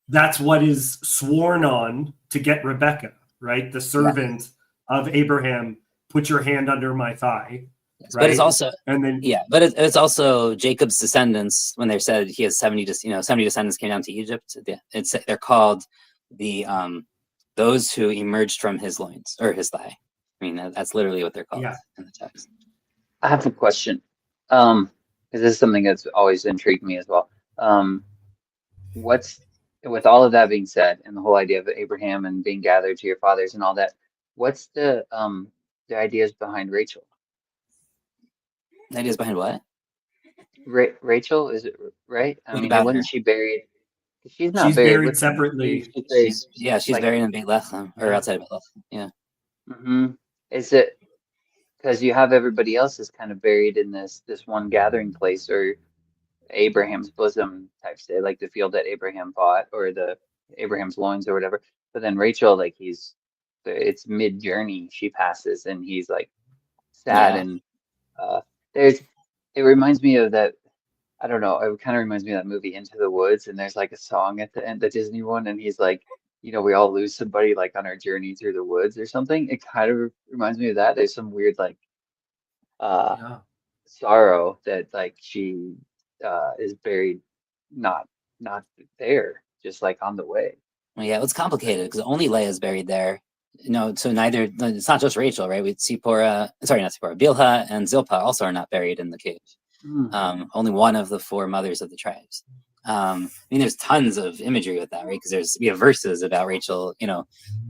that's what is sworn on to get Rebecca, right? The servant of Abraham, put your hand under my thigh. Yes, right? But it's also And then but it's also Jacob's descendants. When they said he has 70 descendants came down to Egypt, they're called the those who emerged from his loins or his thigh. I mean, that's literally what they're called in the text. I have a question, because this is something that's always intrigued me as well. With all of that being said, and the whole idea of Abraham and being gathered to your fathers and all that, what's the ideas behind Rachel? The ideas behind what? Rachel, is it right? I mean, about wasn't her? she buried? She's not she's buried buried with him. separately. She's She's like, buried in Beit Lechem or outside of Beit Lechem. Yeah. Mm-hmm. Is it because you have everybody else is kind of buried in this one gathering place, or Abraham's bosom type stay, like the field that Abraham bought, or the Abraham's loins or whatever. But then Rachel, like it's mid journey she passes, and he's like sad, Yeah. and it reminds me of that. I don't know. It kind of reminds me of that movie Into the Woods, and there's like a song at the end, the Disney one, and he's like, we all lose somebody like on our journey through the woods or something. It kind of reminds me of that. There's some weird like sorrow that like she is buried not there, just like on the way. Well, yeah, it's complicated because only Leah is buried there. So neither, it's not just Rachel, right? Not Zipporah, Bilhah and Zilpah also are not buried in the cave. Only one of the four mothers of the tribes. I mean, there's tons of imagery with that, right? Because we have verses about Rachel,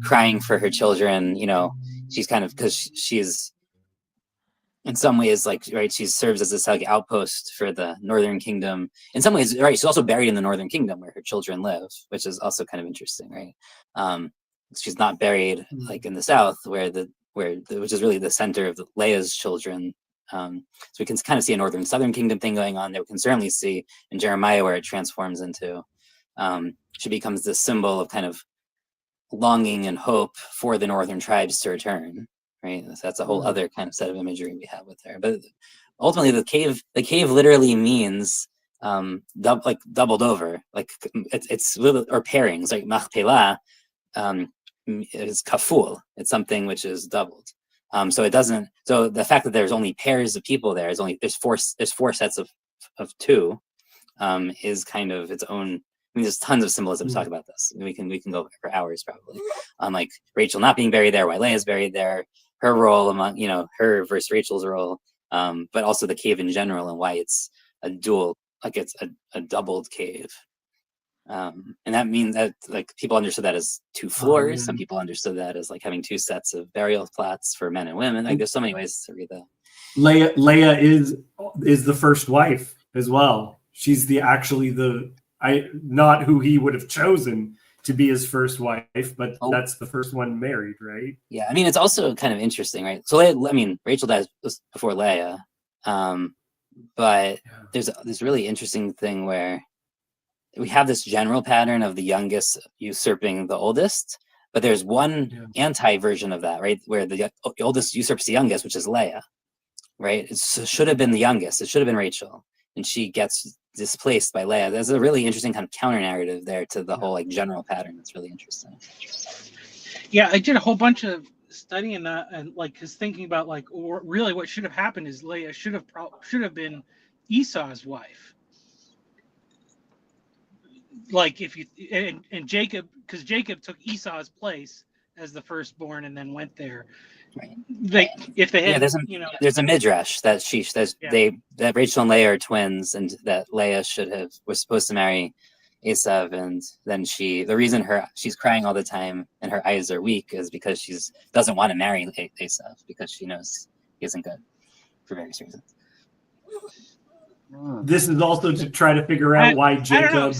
crying for her children. She's kind of, because she's in some ways like, right, she serves as this like outpost for the northern kingdom. In some ways, right, she's also buried in the northern kingdom where her children live, which is also kind of interesting, right? She's not buried like in the south which is really the center of Leah's children. So we can kind of see a northern southern kingdom thing going on there. We can certainly see in Jeremiah where it transforms into she becomes this symbol of kind of longing and hope for the northern tribes to return, right? So that's a whole other kind of set of imagery we have with her. But ultimately the cave literally means doubled over, like it's little, or pairings, like machpelah is kaful. It's something which is doubled. So the fact that there's only pairs of people there there's four sets of two is kind of its own. I mean, there's tons of symbolism to talk about this. We can go for hours probably on like Rachel not being buried there, why Leah's buried there, her role among her versus Rachel's role, but also the cave in general and why it's a dual, like it's a doubled cave. And that means that like people understood that as two floors. Some people understood that as like having two sets of burial plots for men and women. Like there's so many ways to read that. Leah is the first wife as well. She's not who he would have chosen to be his first wife, but that's the first one married, right? Yeah, I mean it's also kind of interesting, right? So Rachel dies before Leah, but there's this really interesting thing where we have this general pattern of the youngest usurping the oldest, but there's one anti-version of that, right? Where the oldest usurps the youngest, which is Leah, right? It should have been the youngest. It should have been Rachel, and she gets displaced by Leah. There's a really interesting kind of counter narrative there to the whole like general pattern. That's really interesting. Yeah, I did a whole bunch of studying that, and like, cause thinking about like, or really, what should have happened is Leah should have been Esau's wife. Like if you and Jacob, because Jacob took Esau's place as the firstborn and then went there. Right. Like if they had, there's a midrash that that Rachel and Leah are twins, and that Leah was supposed to marry Esau, and then the reason she's crying all the time and her eyes are weak is because she doesn't want to marry Esau because she knows he isn't good for various reasons. This is also to try to figure out why Jacob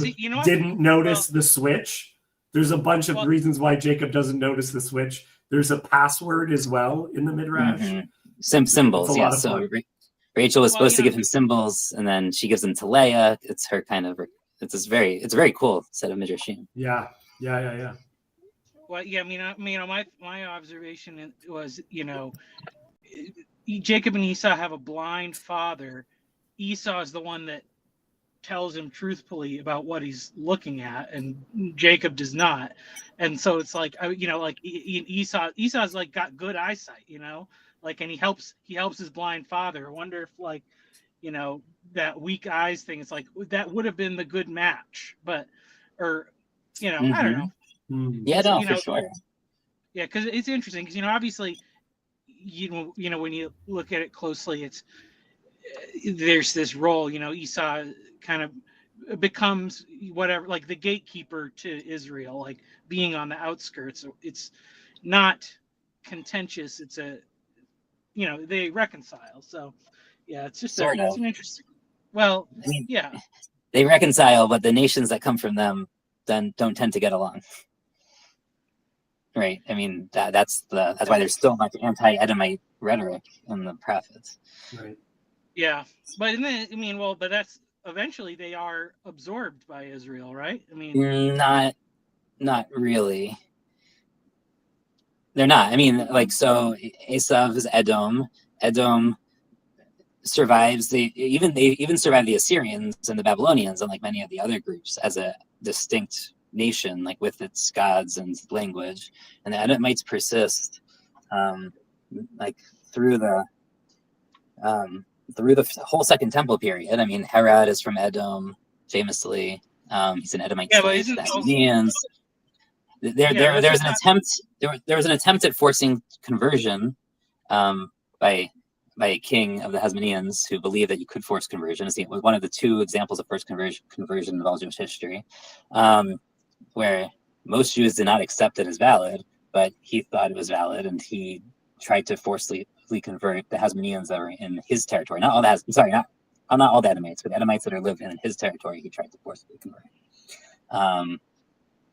didn't notice the switch. There's a bunch of reasons why Jacob doesn't notice the switch. There's a password as well in the midrash. Symbols, yeah. So Rachel was supposed to give him symbols, and then she gives them to Leah. It's her kind of. It's a very cool set of midrashim. Yeah. Well, yeah. My observation was, Jacob and Esau have a blind father. Esau is the one that tells him truthfully about what he's looking at, and Jacob does not. And so it's like, you know, like Esau's like got good eyesight, you know, like, and he helps his blind father. I wonder if, like, you know, that weak eyes thing, it's like that would have been the good match, but, or, you know, I don't know. Yeah, It's, no, you for know, sure. yeah, because it's interesting because, you know, obviously, you know, when you look at it closely, it's there's this role, you know, Esau kind of becomes whatever, like the gatekeeper to Israel, like being on the outskirts. It's not contentious. It's a, you know, they reconcile. So yeah, it's just Sort of. it's an interesting. Well, I mean, yeah, they reconcile, but the nations that come from them then don't tend to get along. Right. I mean, that's why there's so much anti-Edomite rhetoric in the prophets. Right. yeah, but then I mean, well, but that's eventually they are absorbed by Israel, right? I mean, Not really. They're not. I mean, like, so Esau is Edom. Edom survives. They even survive the Assyrians and the Babylonians, unlike many of the other groups, as a distinct nation, like with its gods and language. And the Edomites persist, like through the whole Second Temple period. I mean, Herod is from Edom, famously. He's an Edomite yeah, but slave to isn't the also, Hasmoneans. There was an attempt. There was an attempt at forcing conversion by a king of the Hasmoneans who believed that you could force conversion. It was one of the two examples of first conversion in all Jewish history, where most Jews did not accept it as valid, but he thought it was valid, and he tried to forcibly convert the Hasmoneans that were in his territory. Not all the Edomites, but the Edomites that are living in his territory. He tried to forcibly convert.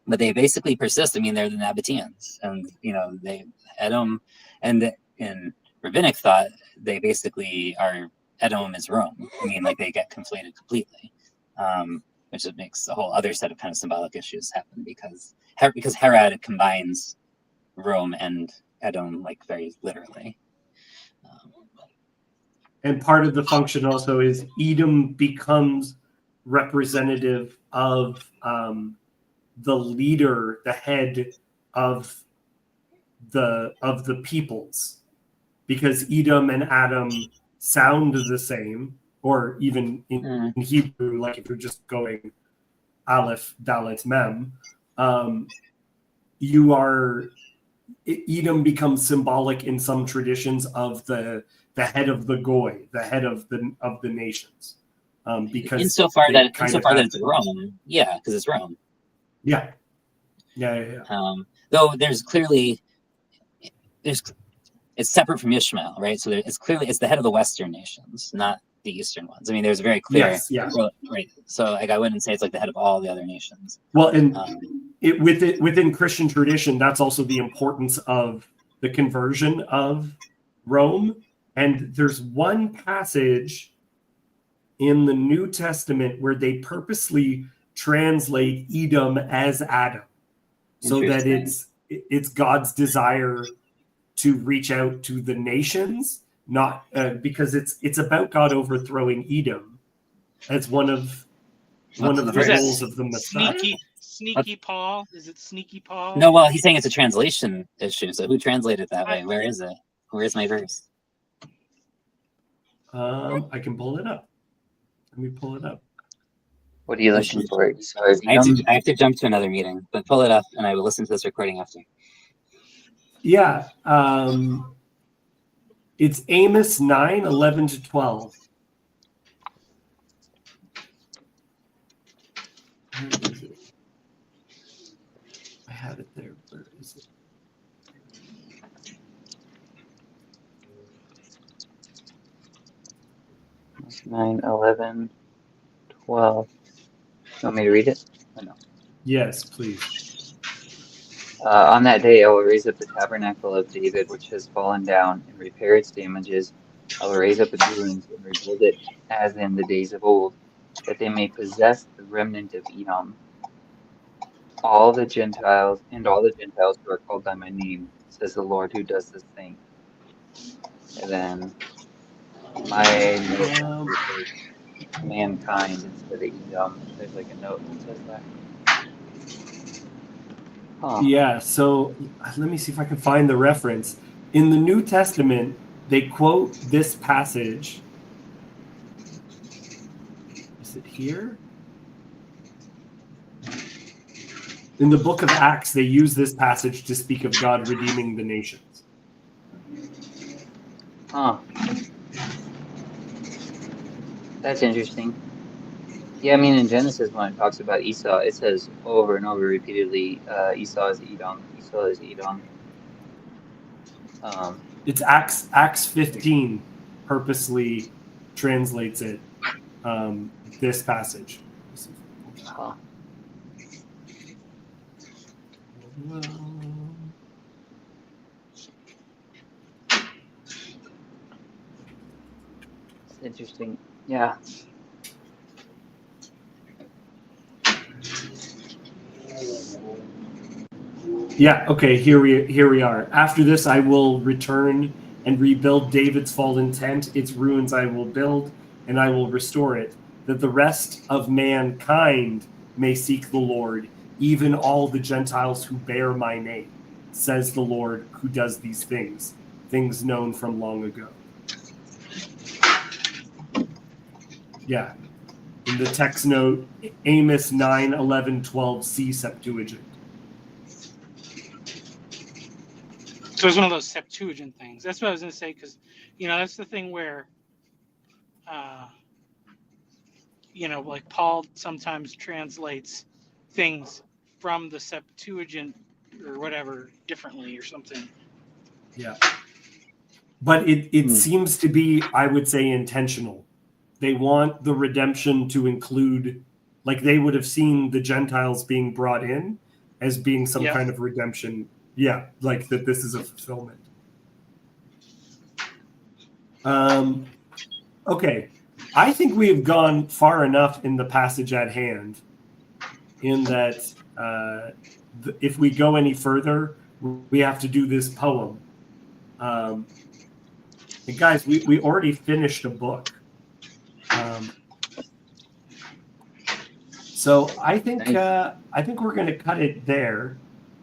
But they basically persist. I mean, they're the Nabateans, and you know, Edom, and in rabbinic thought, they basically are Edom is Rome. I mean, like, they get conflated completely, which makes a whole other set of kind of symbolic issues happen because Herod combines Rome and Edom, like, very literally. And part of the function also is Edom becomes representative of the leader, the head of the peoples, because Edom and Adam sound the same, or even in Hebrew, like if you're just going Aleph, Dalet, Mem, Edom becomes symbolic in some traditions of the head of the goy, the head of the nations, because insofar that it's Rome, yeah, because it's Rome. Yeah. Though it's separate from Ishmael, right? So it's the head of the Western nations, not the Eastern ones. I mean, there's a very clear, right? So, like, I wouldn't say it's like the head of all the other nations. Well, and within Christian tradition, that's also the importance of the conversion of Rome. And there's one passage in the New Testament where they purposely translate Edom as Adam, so that it's God's desire to reach out to the nations, not because it's about God overthrowing Edom as one of the roles of the Messiah. Sneaky Paul? Is it Sneaky Paul? No, well, he's saying it's a translation issue. So who translated it that way? Where is it? Where is my verse? I can pull it up. Let me pull it up. What are you looking for? I have to jump to another meeting, but pull it up and I will listen to this recording after. Yeah. It's Amos 9:11-12. Where is it? I have it there. Where is it? It's 9, 11, 12. You want me to read it? Or no? Yes, please. On that day I will raise up the tabernacle of David, which has fallen down, and repair its damages. I will raise up its ruins and rebuild it as in the days of old, that they may possess the remnant of Edom. All the Gentiles who are called by my name, says the Lord who does this thing. And then my mankind instead of Edom. There's like a note that says that. Huh. Yeah, so let me see if I can find the reference. In the New Testament, they quote this passage. Is it here? In the book of Acts, they use this passage to speak of God redeeming the nations. Huh. That's interesting. Yeah, I mean, in Genesis, when it talks about Esau, it says over and over repeatedly, Esau is Edom. Esau is Edom. It's Acts 15 purposely translates it, this passage. Huh. It's interesting. Yeah. Yeah, okay, here we are. After this I will return and rebuild David's fallen tent. Its ruins I will build, and I will restore it, that the rest of mankind may seek the Lord, even all the Gentiles who bear my name, says the Lord who does these things, things known from long ago. Yeah. In the text note, Amos 9, 11, 12c Septuagint. So it's one of those Septuagint things. That's what I was going to say, because, that's the thing where, like Paul sometimes translates things from the Septuagint or whatever differently or something. Yeah. But it seems to be, I would say, intentional. They want the redemption to include, like they would have seen the Gentiles being brought in as being some kind of redemption. Yeah, like that this is a fulfillment. Okay. I think we have gone far enough in the passage at hand in that if we go any further, we have to do this poem. And guys, we already finished a book. So I think we're going to cut it there.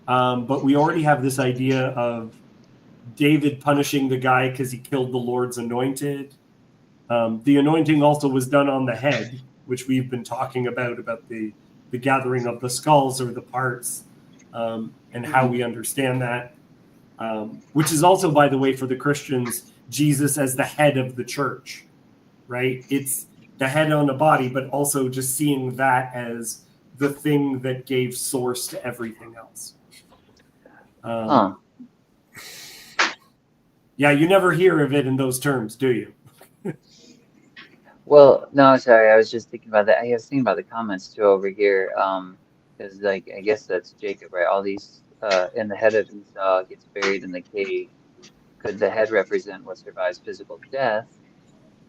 But we already have this idea of David punishing the guy because he killed the Lord's anointed. The anointing also was done on the head, which we've been talking about the gathering of the skulls or the parts, and how we understand that. Which is also, by the way, for the Christians, Jesus as the head of the church, right? It's the head on the body, but also just seeing that as the thing that gave source to everything else. Yeah, you never hear of it in those terms, do you? Well, no, sorry. I was just thinking about that. I was thinking about the comments too over here. Because I guess that's Jacob, right? All these, and the head of Esau gets buried in the cave. Could the head represent what survives physical death,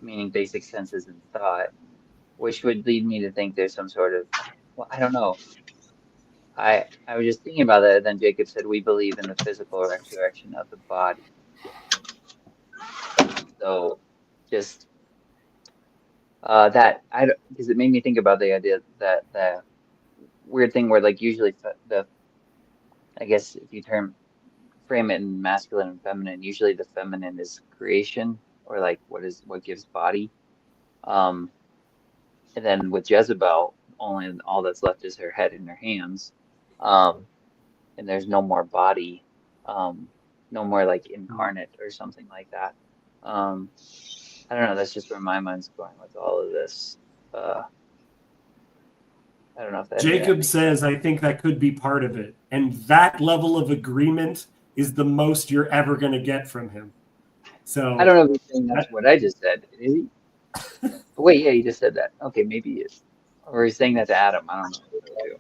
meaning basic senses and thought, which would lead me to think there's some sort of, well, I don't know. I was just thinking about that. And then Jacob said, we believe in the physical resurrection of the body. So just because it made me think about the idea that the weird thing where like usually I guess if you frame it in masculine and feminine, usually the feminine is creation or like what gives body. And then with Jezebel, only all that's left is her head and her hands. And there's no more body, no more like incarnate or something like that. I don't know. That's just where my mind's going with all of this. I don't know if that. Jacob says, I think that could be part of it. And that level of agreement is the most you're ever going to get from him. So I don't know if he's saying that's what I just said. Is he? Wait, yeah, he just said that. Okay, maybe he is. Or he's saying that to Adam. I don't know.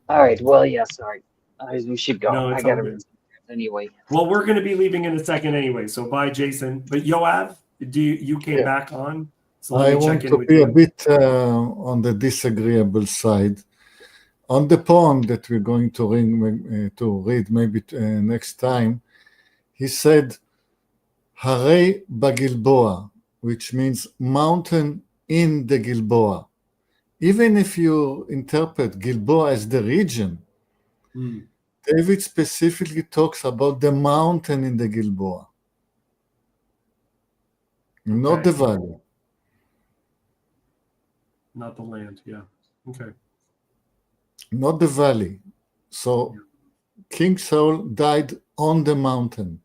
All right. Well, yeah, sorry. We should go. No, I got to read anyway. Well, we're going to be leaving in a second anyway. So bye, Jason. But Yoav, you came back on? So I want to be a bit on the disagreeable side. On the poem that we're going to read maybe next time, he said, Hare Bagilboa, which means mountain in the Gilboa. Even if you interpret Gilboa as the region, David specifically talks about the mountain in the Gilboa, not the valley. Not the land, yeah. Okay. Not the valley. So King Saul died on the mountain,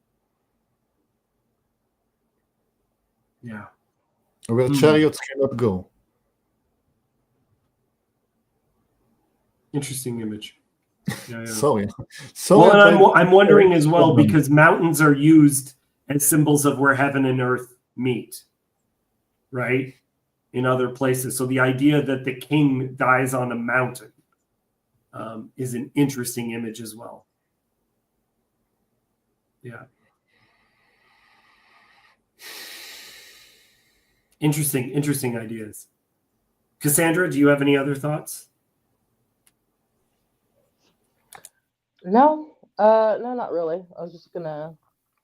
Yeah. where chariots cannot go. Interesting image. Yeah. Sorry. Well, and but- I'm wondering as well, because mountains are used as symbols of where heaven and earth meet, right? In other places. So the idea that the king dies on a mountain is an interesting image as well. Yeah. Interesting ideas. Cassandra, do you have any other thoughts? No, no, not really. I was just gonna.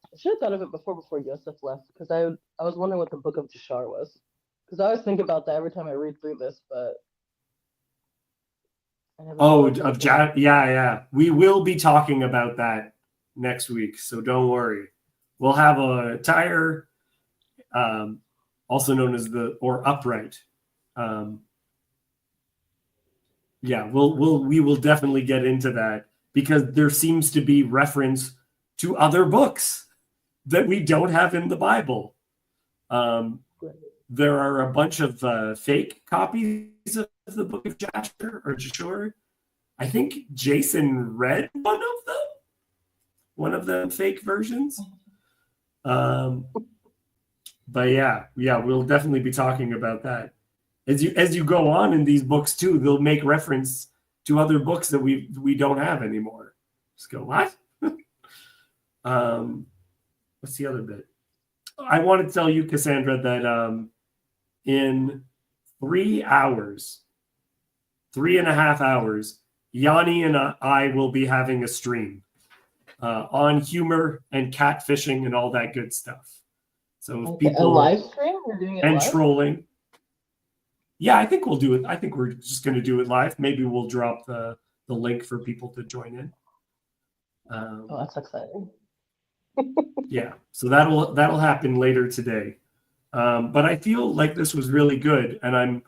I should have thought of it before Yosef left, because I was wondering what the Book of Jashar was, because I always think about that every time I read through this, but. I never thought of it. Yeah. We will be talking about that next week, so don't worry. We'll have a tire, also known as upright. We will definitely get into that, because there seems to be reference to other books that we don't have in the Bible. There are a bunch of fake copies of the Book of Jashar. I think Jason read one of them fake versions. But yeah, we'll definitely be talking about that. As you go on in these books too, they'll make reference to other books that we don't have anymore. Just go, what? What's the other bit? I want to tell you, Cassandra, that in 3.5 hours, Yanni and I will be having a stream on humor and catfishing and all that good stuff. So if Okay, a people live stream? We're doing it and live? trolling. Yeah, I think we'll do it. I think we're just going to do it live. Maybe we'll drop the link for people to join in. Oh, that's exciting. Yeah, so that'll happen later today. But I feel like this was really good, and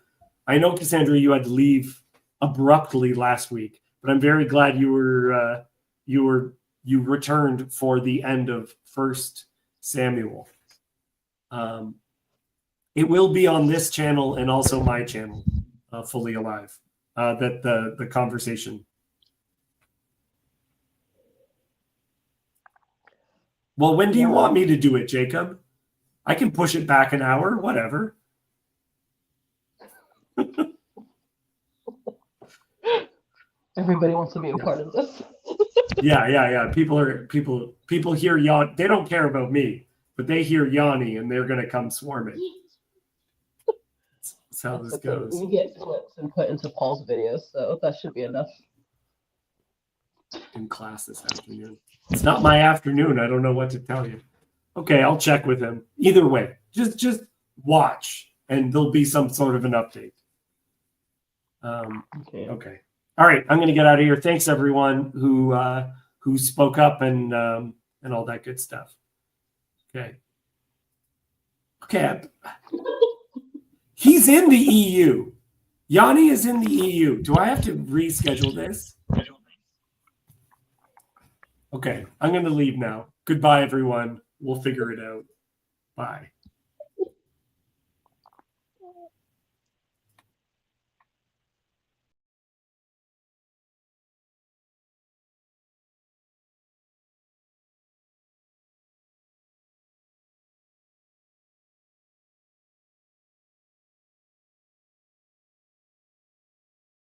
I know, Cassandra, you had to leave abruptly last week, but I'm very glad you returned for the end of 1 Samuel. It will be on this channel and also my channel, Fully Alive, that the conversation. Well, when do you want me to do it, Jacob? I can push it back an hour, whatever. Everybody wants to be a part of this. Yeah. People hear Yanni. They don't care about me, but they hear Yanni and they're gonna come swarming. That's how this goes. We get clips and put into Paul's videos, so that should be enough. In class this afternoon. It's not my afternoon. I don't know what to tell you. Okay, I'll check with him. Either way, just watch, and there'll be some sort of an update. Okay. All right, I'm going to get out of here. Thanks everyone who spoke up and all that good stuff. Okay. He's in the EU. Yanni is in the EU. Do I have to reschedule this? Okay, I'm going to leave now. Goodbye, everyone. We'll figure it out. Bye.